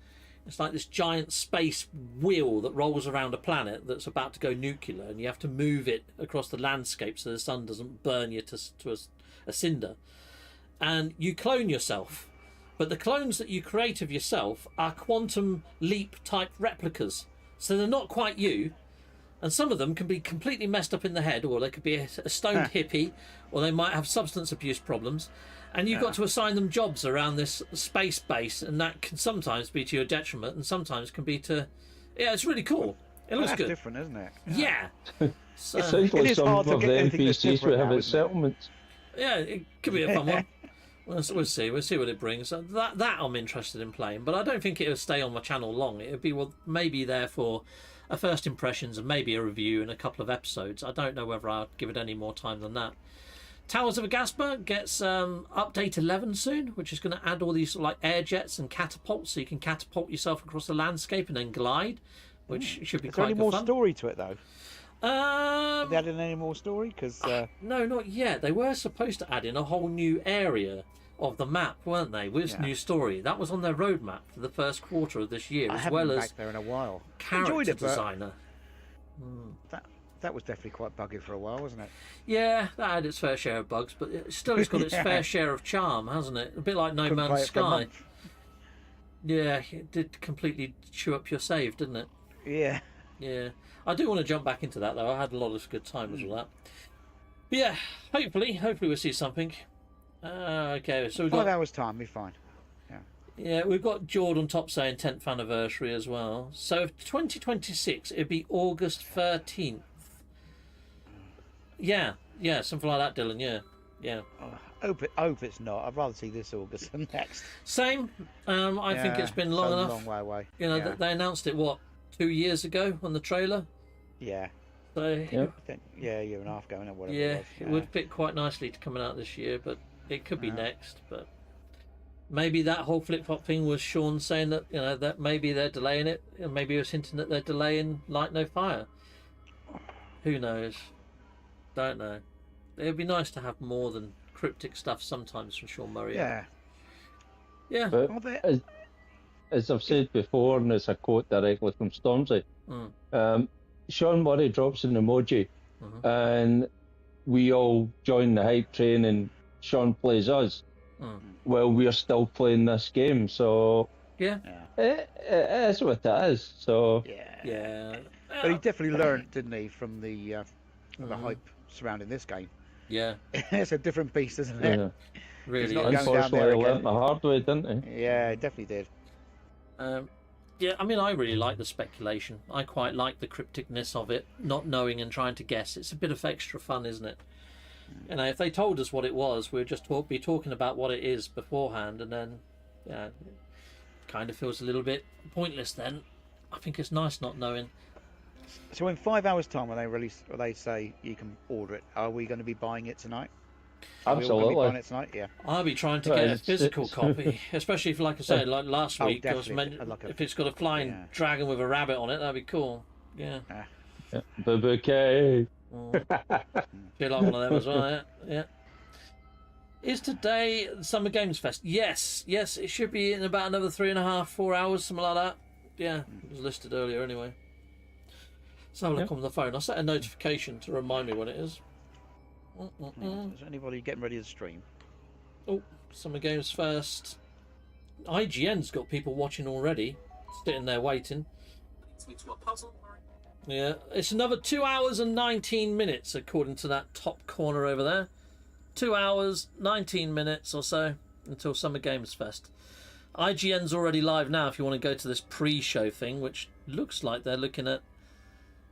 It's like this giant space wheel that rolls around a planet that's about to go nuclear, and you have to move it across the landscape so the sun doesn't burn you to a cinder. And you clone yourself, but the clones that you create of yourself are quantum leap type replicas. So they're not quite you, and some of them can be completely messed up in the head, or they could be a stoned hippie, or they might have substance abuse problems. And you've got to assign them jobs around this space base, and that can sometimes be to your detriment, and sometimes can be to... Yeah, it's really cool. It looks
That's
good.
different, isn't it?
Yeah. So,
It sounds like
is
some
hard to
of the
get anything that's
NPCs
different
would have
now,
its
isn't it?
settlements.
yeah, it could be a fun one. We'll see. We'll see what it brings. That I'm interested in playing, but I don't think it'll stay on my channel long. It'll be maybe there for a first impressions and maybe a review and a couple of episodes. I don't know whether I'll give it any more time than that. Towers of Agaspa gets update 11 soon, which is going to add all these like air jets and catapults, so you can catapult yourself across the landscape and then glide, which should be
Is there
quite
any
good
more
fun.
story to it, though? Have
Um,
they added any more story? Because
no, not yet. They were supposed to add in a whole new area of the map, weren't they? With
Yeah.
new story. That was on their roadmap for the first quarter of this year,
I
as
haven't
well
been
as
back there in a while.
character
Enjoyed it, but
designer.
that was definitely quite buggy for a while, wasn't it?
Yeah, that had its fair share of bugs, but it still has got its
Yeah.
fair share of charm, hasn't it? A bit like No
Couldn't play
Man's
it for a
Sky.
month.
Yeah, it did completely chew up your save, didn't it?
Yeah.
Yeah. I do want to jump back into that, though. I had a lot of good times with that. But yeah, hopefully we'll see something. Okay, so we've
5
got...
hours time, be fine.
Yeah, we've got Jordan Top saying 10th anniversary as well. So 2026, it'd be August 13th. Yeah, something like that, Dylan. Yeah.
Oh, hope it's not. I'd rather see this August than next.
Same. I think
Yeah,
it's been long
so
enough.
long way away.
You know,
yeah.
they announced it 2 years ago on the trailer.
Yeah.
So
Yeah.
I think, a year and a half ago, or whatever.
yeah,
it was.
it would fit quite nicely to coming out this year, but it could be next. But maybe that whole flip-flop thing was Sean saying that that maybe they're delaying it, and maybe he was hinting that they're delaying Light No Fire. Who knows? Don't know. It'd be nice to have more than cryptic stuff sometimes from Sean Murray.
Yeah.
Yeah.
But
Are there-
as I've said before, and it's a quote directly from Stormzy, Sean Murray drops an emoji, and we all join the hype train, and Sean plays us. Well, we're still playing this game, so
Yeah.
it is what it is. So
Yeah.
But he definitely learned, didn't he, from the hype surrounding this game.
Yeah.
It's a different beast, isn't it?
yeah.
Really.
not
is.
going down
Unfortunately,
there
I learnt
again.
the hard way, didn't he?
Yeah, it definitely did.
Yeah, I mean, I really like the speculation. I quite like the crypticness of it, not knowing and trying to guess. It's a bit of extra fun, isn't it? If they told us what it was, we'd just be talking about what it is beforehand, and then, it kind of feels a little bit pointless then. I think it's nice not knowing.
So in 5 hours' time, when they say you can order it, are we going to be buying it tonight? Are we all going to be buying
Absolutely.
it tonight? Yeah.
I'll be trying to
Well,
get a
it's-
physical
it's-
copy, especially if, like I said, like last
Oh,
week, I was
definitely.
meant,
Like a-
if it's got a flying
yeah.
dragon with a rabbit on it, that'd be cool. Yeah.
Yeah. Bouquet.
Feel like one of them as well, yeah. Yeah. Is today Summer Games Fest? Yes, it should be in about another 3.5, 4 hours, something like that. Yeah, it was listed earlier anyway. Let's have a look on the phone. I'll set a notification to remind me when it is.
Is anybody getting ready to stream?
Oh, Summer Games Fest. IGN's got people watching already, sitting there waiting. Yeah, it's another 2 hours and 19 minutes according to that top corner over there. 2 hours, 19 minutes or so until Summer Games Fest. IGN's already live now if you want to go to this pre-show thing, which looks like they're looking at...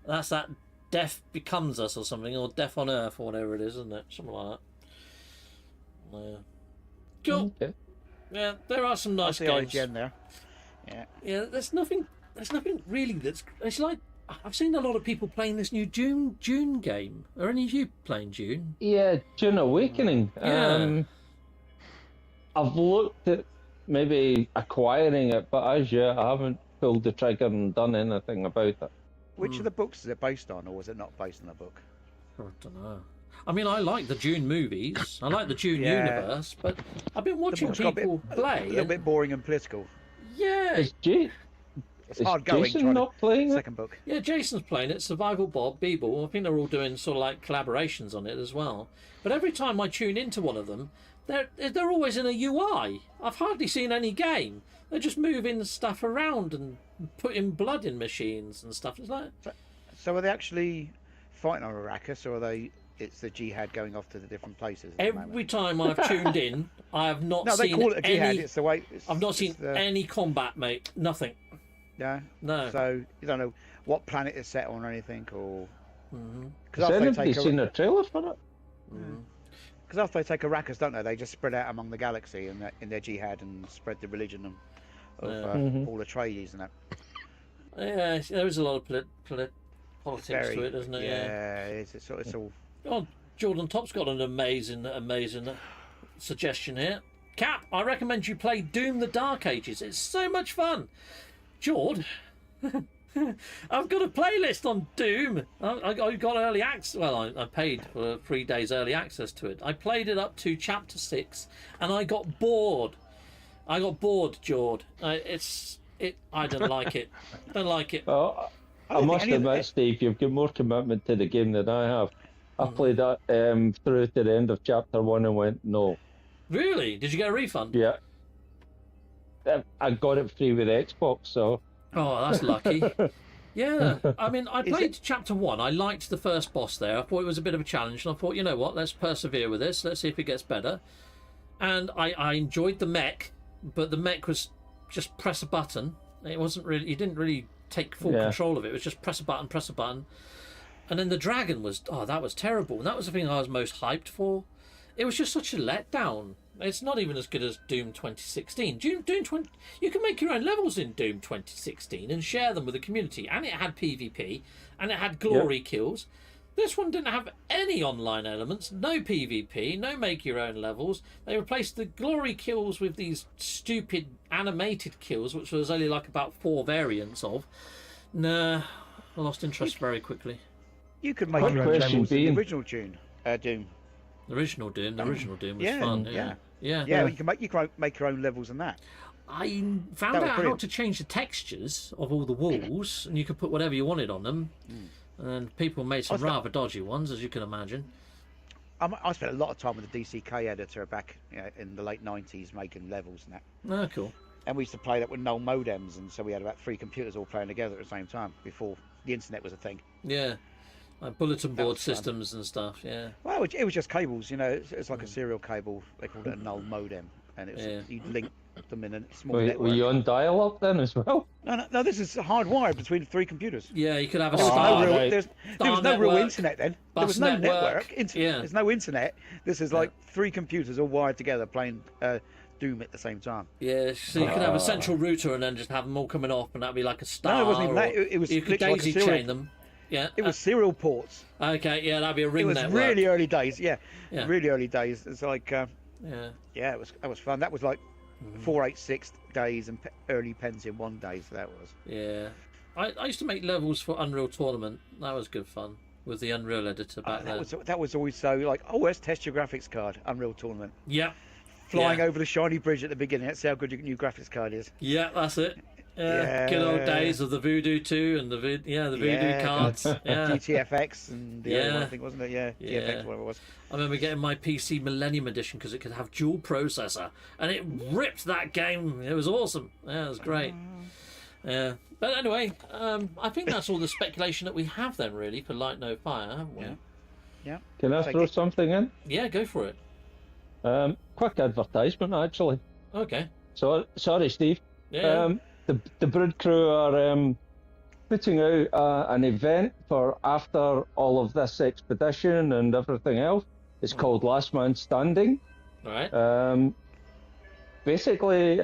That's that Death Becomes Us or something, or Death on Earth or whatever it is, isn't it? Something like that. Yeah. Cool.
Okay.
Yeah, there are some nice
I see
games.
IGN there. Yeah.
Yeah, there's nothing really that's... It's like... I've seen a lot of people playing this new June game. Are any of you playing June?
Yeah, June Awakening.
Yeah.
I've looked at maybe acquiring it, but as yet I haven't pulled the trigger and done anything about it.
Which of the books is it based on, or was it not based on a book?
I don't know. I mean, I like the June movies. I like the June universe, but I've been watching
book's got
people
a
play.
little bit boring and political.
Yeah,
It's hard going.
Jason not playing it?
Second book.
yeah. Jason's playing it. Survival Bob, Beeble. I think they're all doing sort of like collaborations on it as well. But every time I tune into one of them, they're always in a UI. I've hardly seen any game. They're just moving stuff around and putting blood in machines and stuff. It's like,
So are they actually fighting on Arrakis, or are they? It's the jihad going off to the different places. At the moment?
every time I've tuned in, I have not
No, they
seen
call it a jihad.
any.
It's the way.
I've not seen
the,
any combat, mate. Nothing.
Yeah.
No.
So you don't know what planet it's set on or anything, or
Has anybody seen a trailer for it?
Because after they take Arrakis, don't they? They just spread out among the galaxy in their jihad and spread the religion of all Atreides and that.
Yeah, there is a lot of politics to it, isn't it?
Yeah, it's all.
Oh, Jordan Top's got an amazing suggestion here. Cap, I recommend you play Doom: The Dark Ages. It's so much fun. Jord, I've got a playlist on Doom. I got early access. Well, I paid for 3 days early access to it. I played it up to chapter 6, and I got bored. Jord. I don't like it. Don't like it.
Well, I must admit, Steve, you've got more commitment to the game than I have. I played that through to the end of chapter 1 and went, no.
Really? Did you get a refund?
Yeah. I got it free with Xbox, so...
Oh, that's lucky. Yeah, I mean, I played chapter 1. I liked the first boss there. I thought it was a bit of a challenge, and I thought, you know what, let's persevere with this. Let's see if it gets better. And I enjoyed the mech, but the mech was just press a button. It wasn't really... You didn't really take full control of it. It was just press a button. And then the dragon was... Oh, that was terrible. And that was the thing I was most hyped for. It was just such a letdown. It's not even as good as Doom 2016. You can make your own levels in Doom 2016 and share them with the community. And it had PvP, and it had glory kills. This one didn't have any online elements, no PvP, no make your own levels. They replaced the glory kills with these stupid animated kills, which was only like about 4 variants of. Nah, I lost interest very quickly.
You could make your own levels in the original Doom.
The original Doom was fun. Yeah.
You can make your own levels in that.
I found out how to change the textures of all the walls, and you could put whatever you wanted on them. And people made some rather dodgy ones, as you can imagine.
I spent a lot of time with the DCK editor back in the late 90s making levels and that.
Oh, cool.
And we used to play that with null modems, and so we had about 3 computers all playing together at the same time before the internet was a thing.
Yeah. Like bulletin board systems and stuff, yeah.
Well, it was just cables, it's like a serial cable. They called it a null modem, and it was you'd link them in a small network.
Were you on dial-up then as well?
No, this is hardwired between 3 computers.
Yeah, you could have a
there was no real
network,
internet then. There was no network. There's no internet. This is like 3 computers all wired together playing Doom at the same time.
Yeah, so you could have a central router and then just have them all coming off, and that'd be like a star.
No, it wasn't even that. It was
you could daisy chain them. Yeah,
it was serial ports.
Okay, yeah, that'd be a ring network.
It was really early days. Yeah, really early days. It's like, that was fun. That was like 486 days and early Pentium 1 days. That was.
Yeah, I used to make levels for Unreal Tournament. That was good fun. with the Unreal editor back then.
That was always so like, oh, let's test your graphics card, Unreal Tournament.
Yeah.
Flying
Yeah.
over the shiny bridge at the beginning. That's how good your new graphics card is.
Yeah, that's it.
Yeah.
Good old days of the Voodoo 2 and the Voodoo
Yeah,
cards. Yeah.
GTFX and the other one,
Yeah.
I think, wasn't it? Yeah,
Yeah.
GFX, whatever it was.
I remember getting my PC Millennium Edition because it could have dual processor, and it ripped that game. It was awesome. Yeah, it was great. Yeah. But anyway, I think that's all the speculation that we have then, really, for Light No Fire, haven't we?
Yeah.
Can I
Thank
throw
you.
something in?
Yeah, go for it.
Quick advertisement, actually.
Okay.
Sorry, Steve.
Yeah.
The Brood Crew are putting out an event for after all of this expedition and everything else. It's called Last Man Standing.
All right.
Basically,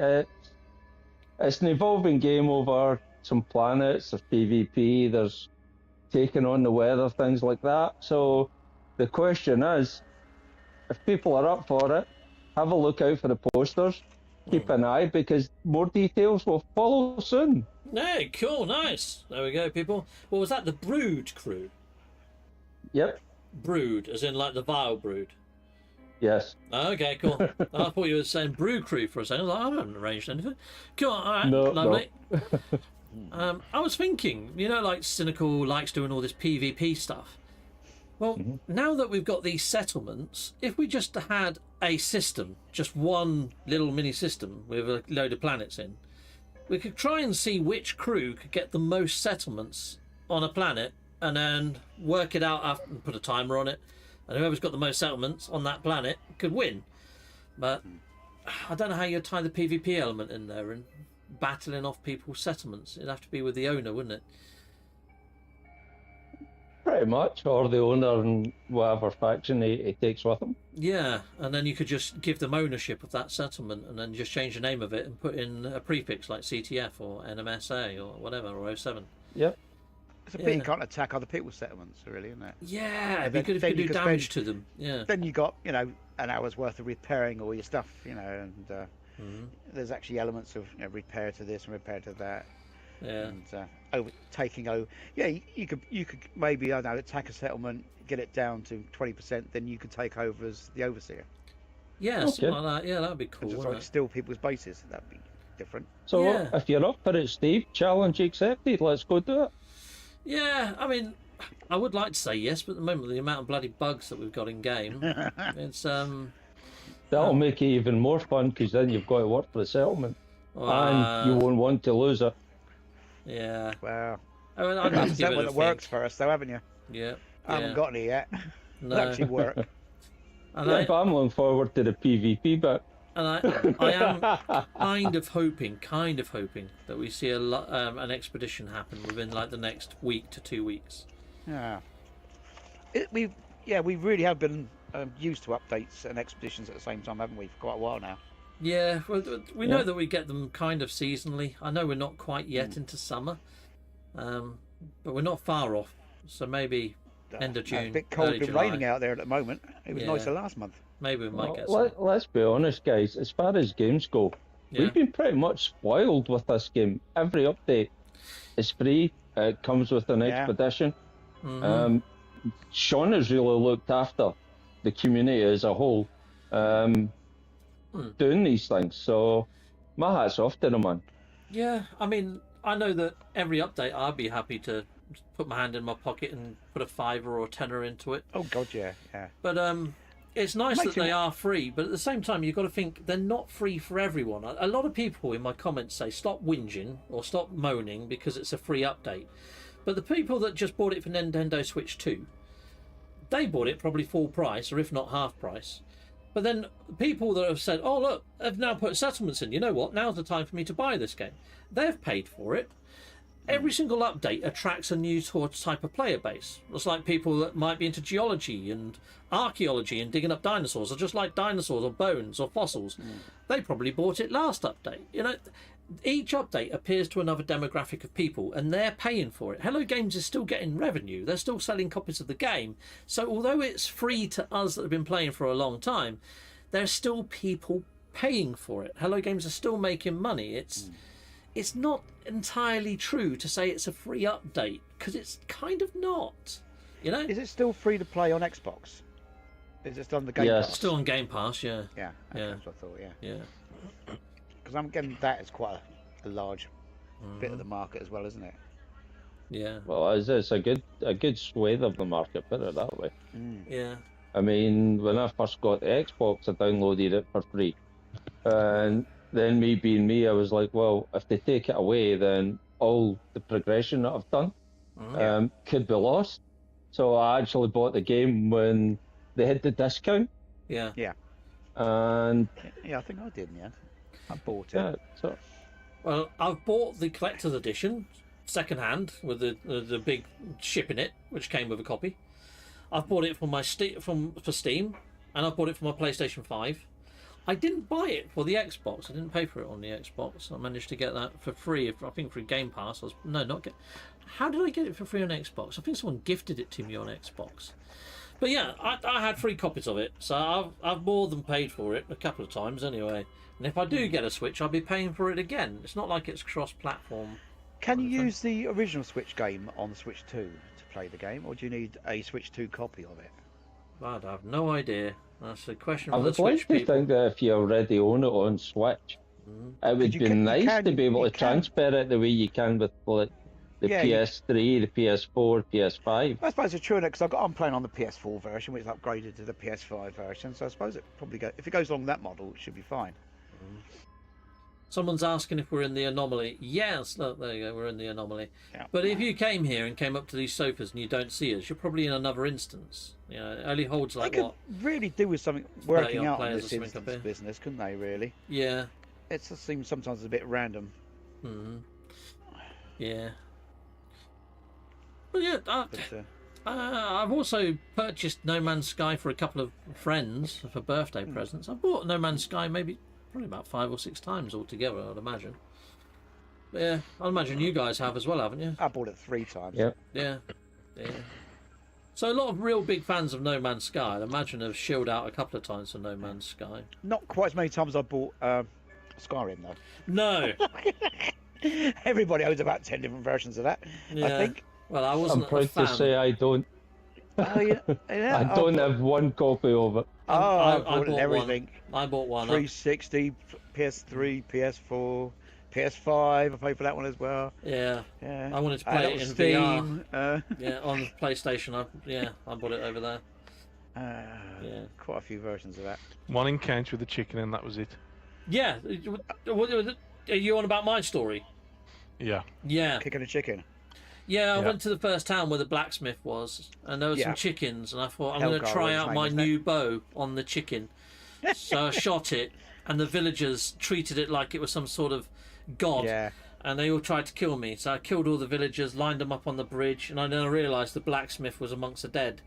it's an evolving game over some planets. There's PvP. There's taking on the weather, things like that. So the question is, if people are up for it, have a look out for the posters. Keep an eye, because more details will follow soon.
Hey, cool, nice. There we go, people. What was that? The Brood Crew?
Yep.
Brood, as in like the vile brood.
Yes.
Okay, cool. I thought you were saying Brew Crew for a second. I was like, I haven't arranged anything. Cool, all right,
No,
lovely. I was thinking, like Cynical likes doing all this PvP stuff. Well, now that we've got these settlements, if we just had a system, just one little mini system with a load of planets in, we could try and see which crew could get the most settlements on a planet, and then work it out after, and put a timer on it, and whoever's got the most settlements on that planet could win. But I don't know how you tie the PvP element in there and battling off people's settlements. It'd have to be with the owner, wouldn't it?
Pretty much, or the owner and whatever faction he takes with him.
Yeah, and then you could just give them ownership of that settlement and then just change the name of it and put in a prefix like CTF or NMSA or whatever, or 07.
Yep.
It's a pity you can't attack other people's settlements, really, isn't it?
Yeah,
And
because if
then
you
you
do
could
damage
spend-
to them. Yeah.
Then you got, an hour's worth of repairing all your stuff, and there's actually elements of repair to this and repair to that.
Yeah.
And taking over. Yeah, you could maybe, I don't know, attack a settlement, get it down to 20%, then you could take over as the overseer.
Yeah,
Okay.
something like that. Yeah, that'd be cool,
And just
wouldn't
like
it?
steal people's bases. That'd be different.
So
Yeah.
if you're up for it, Steve, challenge accepted. Let's go do it.
Yeah, I mean, I would like to say yes, but at the moment, the amount of bloody bugs that we've got in game, it's
That'll make it even more fun, because then you've got to work for the settlement, and you won't want to lose it.
Yeah.
Wow.
I mean, I'd
You
have
have
to give it a
that
think.
works for us, though, haven't you?
Yeah.
I haven't got any yet.
No.
It'll actually work.
And
Yeah, but I'm looking forward to the PvP bit.
I am kind of hoping that we see an expedition happen within like the next week to 2 weeks.
Yeah. We really have been used to updates and expeditions at the same time, haven't we, for quite a while now?
Yeah, well, we know that we get them kind of seasonally. I know we're not quite yet into summer, but we're not far off. So maybe end of June,
It's a bit cold,
early
been
July.
raining out there at the moment. It was
Yeah.
nicer last month.
Maybe we might get some.
Well, let's be honest, guys. As far as games go,
Yeah.
we've been pretty much spoiled with this game. Every update is free. It comes with an
Yeah.
expedition.
Mhm.
Sean has really looked after the community as a whole, doing these things. So my hat's off to the man.
Yeah, I mean, I know that every update I'd be happy to put my hand in my pocket and put a $5 or a $10 into it.
Oh God, yeah.
But it's nice
Makes
that they
it-
are free, but at the same time, you've got to think they're not free for everyone. A lot of people in my comments say, stop whinging or stop moaning because it's a free update. But the people that just bought it for Nintendo Switch 2, they bought it probably full price, or if not half price. But then people that have said, oh, look, I've now put settlements in. You know what? Now's the time for me to buy this game. They've paid for it. Every single update attracts a new type of player base. It's like people that might be into geology and archaeology and digging up dinosaurs, or just like dinosaurs or bones or fossils. They probably bought it last update. Each update appeals to another demographic of people, and they're paying for it. Hello Games is still getting revenue. They're still selling copies of the game. So although it's free to us that have been playing for a long time, there's still people paying for it. Hello Games are still making money. It's not entirely true to say it's a free update, because it's kind of not. You know,
Is it still free to play on Xbox? Is it still on the Game
Yes.
Pass?
still on Game Pass. Yeah,
Yeah, okay,
Yeah.
that's what I thought. Yeah,
yeah.
because I'm getting that as quite a large bit of the market as well, isn't it?
Yeah,
Well, it's a good swathe of the market, put it that way.
yeah.
I mean, when I first got the Xbox, I downloaded it for free. And then me being me, I was like, well, if they take it away, then all the progression that I've done
Mhm.
could be lost. So I actually bought the game when they had the discount.
Yeah.
Yeah,
And
yeah, I think I did. Yeah, I bought it.
yeah, so
Well, I've bought the collector's edition, second hand, with the big chip in it, which came with a copy. I've bought it for my for Steam, and I've bought it for my PlayStation 5. I didn't buy it for the Xbox. I didn't pay for it on the Xbox. I managed to get that for free. I think through Game Pass. How did I get it for free on Xbox? I think someone gifted it to me on Xbox. But yeah, I had 3 copies of it, so I've more than paid for it a couple of times anyway. And if I do get a Switch, I'll be paying for it again. It's not like it's cross-platform.
Can you
Kind of thing.
use the original Switch game on the Switch 2 to play the game, or do you need a Switch 2 copy of it?
I have no idea. That's a question
I
for the
would like
Switch
to
people.
think that if you already own it on Switch, it would
you
be
can- you
nice
can-
to be able
you
to
can-
transfer it the way you can with like the
Yeah,
PS3, the PS4, PS5.
I suppose it's true because I'm playing on the PS4 version, which is upgraded to the PS5 version. So I suppose it probably if it goes along that model, it should be fine.
Someone's asking if we're in the anomaly. Yes, look, there you go, we're in the anomaly.
Yeah.
But if you came here and came up to these sofas and you don't see us, you're probably in another instance. You know, it only holds
They
like
could
what?
really do with something
30
working
odd
out in
players
this
or something up
instance
here.
business, couldn't they? Really,
Yeah.
it just seems sometimes a bit random.
Yeah. But yeah,
But
I've also purchased No Man's Sky for a couple of friends for birthday presents. I've bought No Man's Sky probably about 5 or 6 times altogether, I'd imagine. But yeah, I'd imagine you guys have as well, haven't you?
I bought it 3 times.
Yep.
Yeah. So a lot of real big fans of No Man's Sky, I'd imagine, have shelled out a couple of times for No Man's Sky.
Not quite as many times as I bought Skyrim though.
No.
Everybody owns about 10 different versions of that. I
Yeah.
think.
Well, I
I'm
wasn't a
proud
fan.
to say I don't.
Oh yeah. Yeah.
I don't have one copy of it.
Oh, I bought
bought
everything.
I bought one.
360, PS3, PS4, PS5. I paid for that one as well.
Yeah.
Yeah.
I wanted to
And
play
that
it
was
in
Steam.
Yeah, on the PlayStation. I bought it over there. Yeah.
Quite a few versions of that.
One encounter with the chicken, and that was it.
Yeah. Are you on about my story?
Yeah.
Yeah.
Kicking a chicken.
Yeah, I
Yeah.
went to the first town where the blacksmith was, and there were
Yeah.
some chickens, and I thought, I'm
Hell
going to
Car
try
was
out
name,
my
isn't it?
new bow on the chicken. So I shot it, and the villagers treated it like it was some sort of god,
Yeah.
and they all tried to kill me. So I killed all the villagers, lined them up on the bridge, and then I realised the blacksmith was amongst the dead,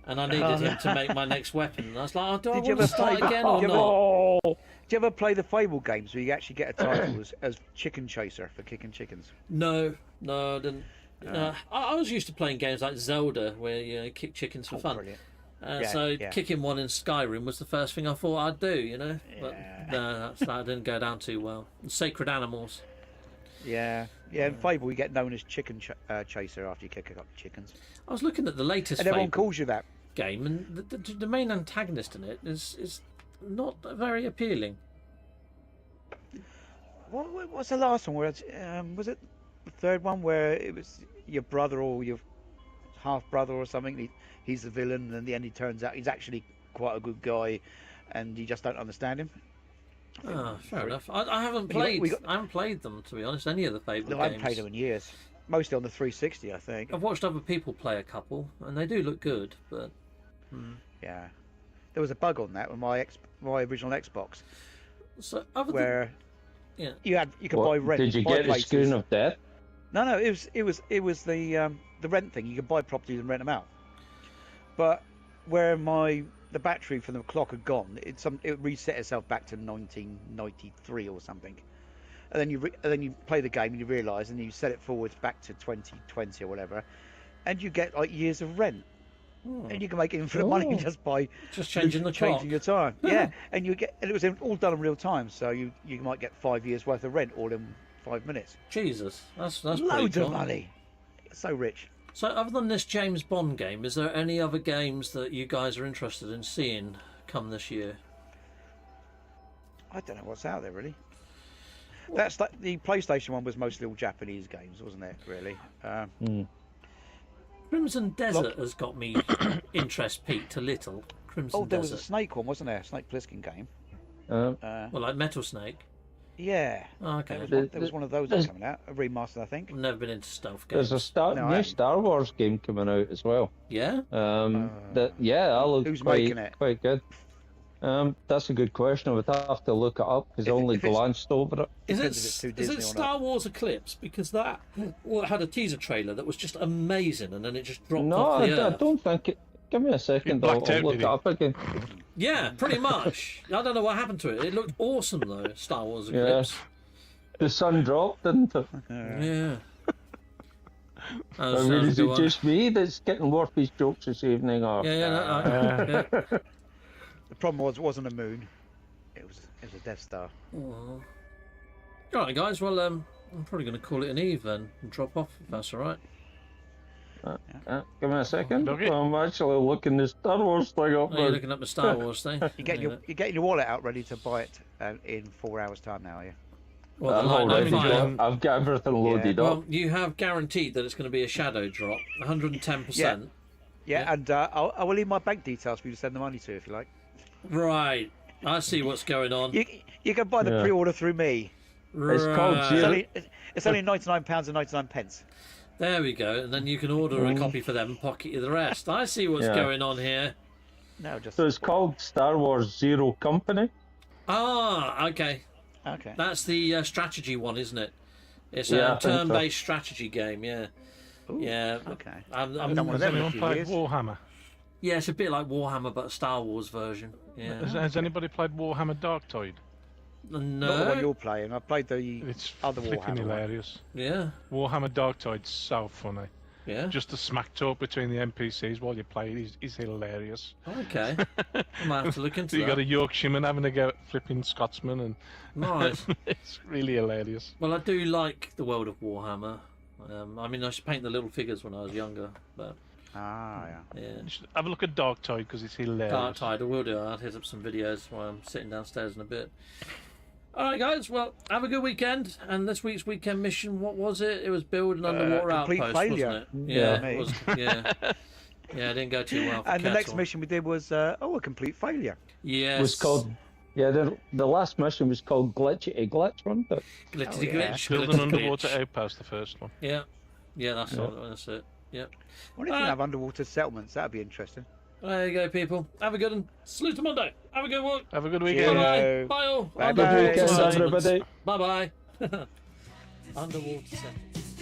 and I needed him to make my next weapon. And I was like, oh, do I
Did you
want to
ever
start
play?
again or
Did you
not?
ever- Do you ever play the Fable games where you actually get a title as chicken chaser for kicking chickens?
No, I didn't. I was used to playing games like Zelda, where you kick chickens for fun.
Brilliant.
So
yeah.
kicking one in Skyrim was the first thing I thought I'd do, you know. But
Yeah.
no, that didn't go down too well. Sacred animals.
Yeah. Yeah, in Fable you get known as chicken chaser after you kick up chickens.
I was looking at the latest
And everyone
Fable
calls you that.
game, and the main antagonist in it is not very appealing.
What's the last one? Where was it the third one where it was your brother or your half brother or something? He's the villain, and in the end he turns out he's actually quite a good guy, and you just don't understand him.
Fair enough. I haven't
We
played.
got-
I haven't played them, to be honest. Any of the Fable
No, I
games.
haven't played them in years. Mostly on the 360, I think.
I've watched other people play a couple, and they do look good. But
Yeah. There was a bug on that with my original Xbox
so other
where
yeah.
you could
What,
buy rent.
did you
buy
get the
places.
Spoon of Death?
No, it was the rent thing. You could buy properties and rent them out. But where the battery for the clock had gone, it reset itself back to 1993 or something. And then you play the game and you realise, and you set it forwards back to 2020 or whatever, and you get like years of rent. And you can make infinite money just by
Just changing the clock.
your time. Yeah, and it was all done in real time, so you might get 5 years worth of rent all in 5 minutes.
Jesus, that's pretty
Loads
cool.
of money. So rich.
So, other than this James Bond game, is there any other games that you guys are interested in seeing come this year?
I don't know what's out there really. That's like the PlayStation one was mostly all Japanese games, wasn't it? Really.
Crimson Desert has got me interest peaked a little. Crimson
Oh, there
Desert.
was a Snake one, wasn't there? Snake Plissken game.
Uh,
Well, like Metal Snake.
Yeah.
Oh, okay.
There was one of those that's coming out, a remaster, I think.
I've never been into stealth games.
there's a
No, I
new
haven't.
Star Wars game coming out as well.
Yeah?
That looks
Who's making it?
quite good. That's a good question. I would have to look it up because I only
if it's-
glanced over it.
Is
Depends if it's too
it
Disney or not.
Star Wars Eclipse? Because that had a teaser trailer that was just amazing, and then it just dropped
No,
off the
I
earth.
don't think it. Give me a second. I'll
blacked out,
look
did
it
he?
up again.
Yeah, pretty much. I don't know what happened to it. It looked awesome though. Star Wars
Yeah.
Eclipse.
The sun dropped, didn't it?
Yeah.
I mean, is it just me that's getting Warpy's jokes this evening? Or...
Yeah.
The problem was it wasn't a moon. It was a Death Star.
All right, guys. Well, I'm probably going to call it an eve then and drop off if that's all right.
Give me a second.
Okay.
I'm actually looking the Star Wars thing up.
Oh, you're looking up the Star Wars thing.
You're getting your wallet out ready to buy it in 4 hours' time now, are you?
Well,
I've
the light
already
notifier.
got, I've got everything loaded
Well,
up.
you have guaranteed that it's going to be a shadow drop, 110%.
Yeah, and I will leave my bank details for you to send the money to if you like.
Right. I see what's going on.
You can buy the
Yeah.
pre-order through me.
It's called
Right.
Zero.
It's only £99.99.
There we go. And then you can order a copy for them and pocket you the rest. I see what's
Yeah.
going on here.
No, just
So it's called Star Wars Zero Company.
Ah, okay.
okay.
That's the strategy one, isn't it? It's
Yeah, I
a
think so.
turn-based strategy game, yeah.
Ooh,
Yeah.
Okay.
I'm,
I've done one of
Has
them in a
anyone
few
played
years.
Warhammer?
yeah, it's a bit like Warhammer, but a Star Wars version. Yeah.
Has anybody played Warhammer Darktide?
Not the one
No.
you're playing. I played the
It's
other
flipping
Warhammer one.
hilarious.
Yeah.
Warhammer Darktide's so funny.
Yeah.
Just the smack talk between the NPCs while you play it is hilarious.
Okay. I might have to look into
So you got a
that.
Yorkshireman having a go at flipping Scotsman, and
Nice.
it's really hilarious.
Well, I do like the world of Warhammer. I mean, I used to paint the little figures when I was younger, but
Ah, yeah.
yeah.
You should have a look at Darktide because it's hilarious.
Dark Tide, I will do. I'll hit up some videos while I'm sitting downstairs in a bit. Alright, guys, well, have a good weekend. And this week's weekend mission, what was it? It was build an underwater
complete
outpost,
failure.
wasn't it?
Yeah.
Yeah, it was, yeah. Yeah, it didn't go too well for
And the next
Kettle.
mission we did was a complete failure.
Yes.
Was called. Yeah, the last mission was called Glitchy Glitch, wasn't it?
Glitty
Oh, yeah.
Glitch.
Build
Glitty
an underwater
Glitch.
outpost, the first one.
Yeah. Yeah, that's it. Yep.
What if you have underwater settlements? That'd be interesting.
There you go, people. Have a good one. Salute to Monday. Have a good one.
Have a good
Bye
weekend.
bye. Bye all.
Bye-bye.
Underwater
Good weekend,
settlements.
everybody.
Bye bye. Underwater settlements.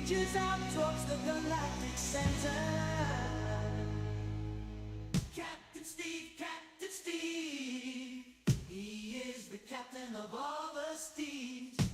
reaches out towards the galactic center. Captain Steve, he is the captain of all the Steves.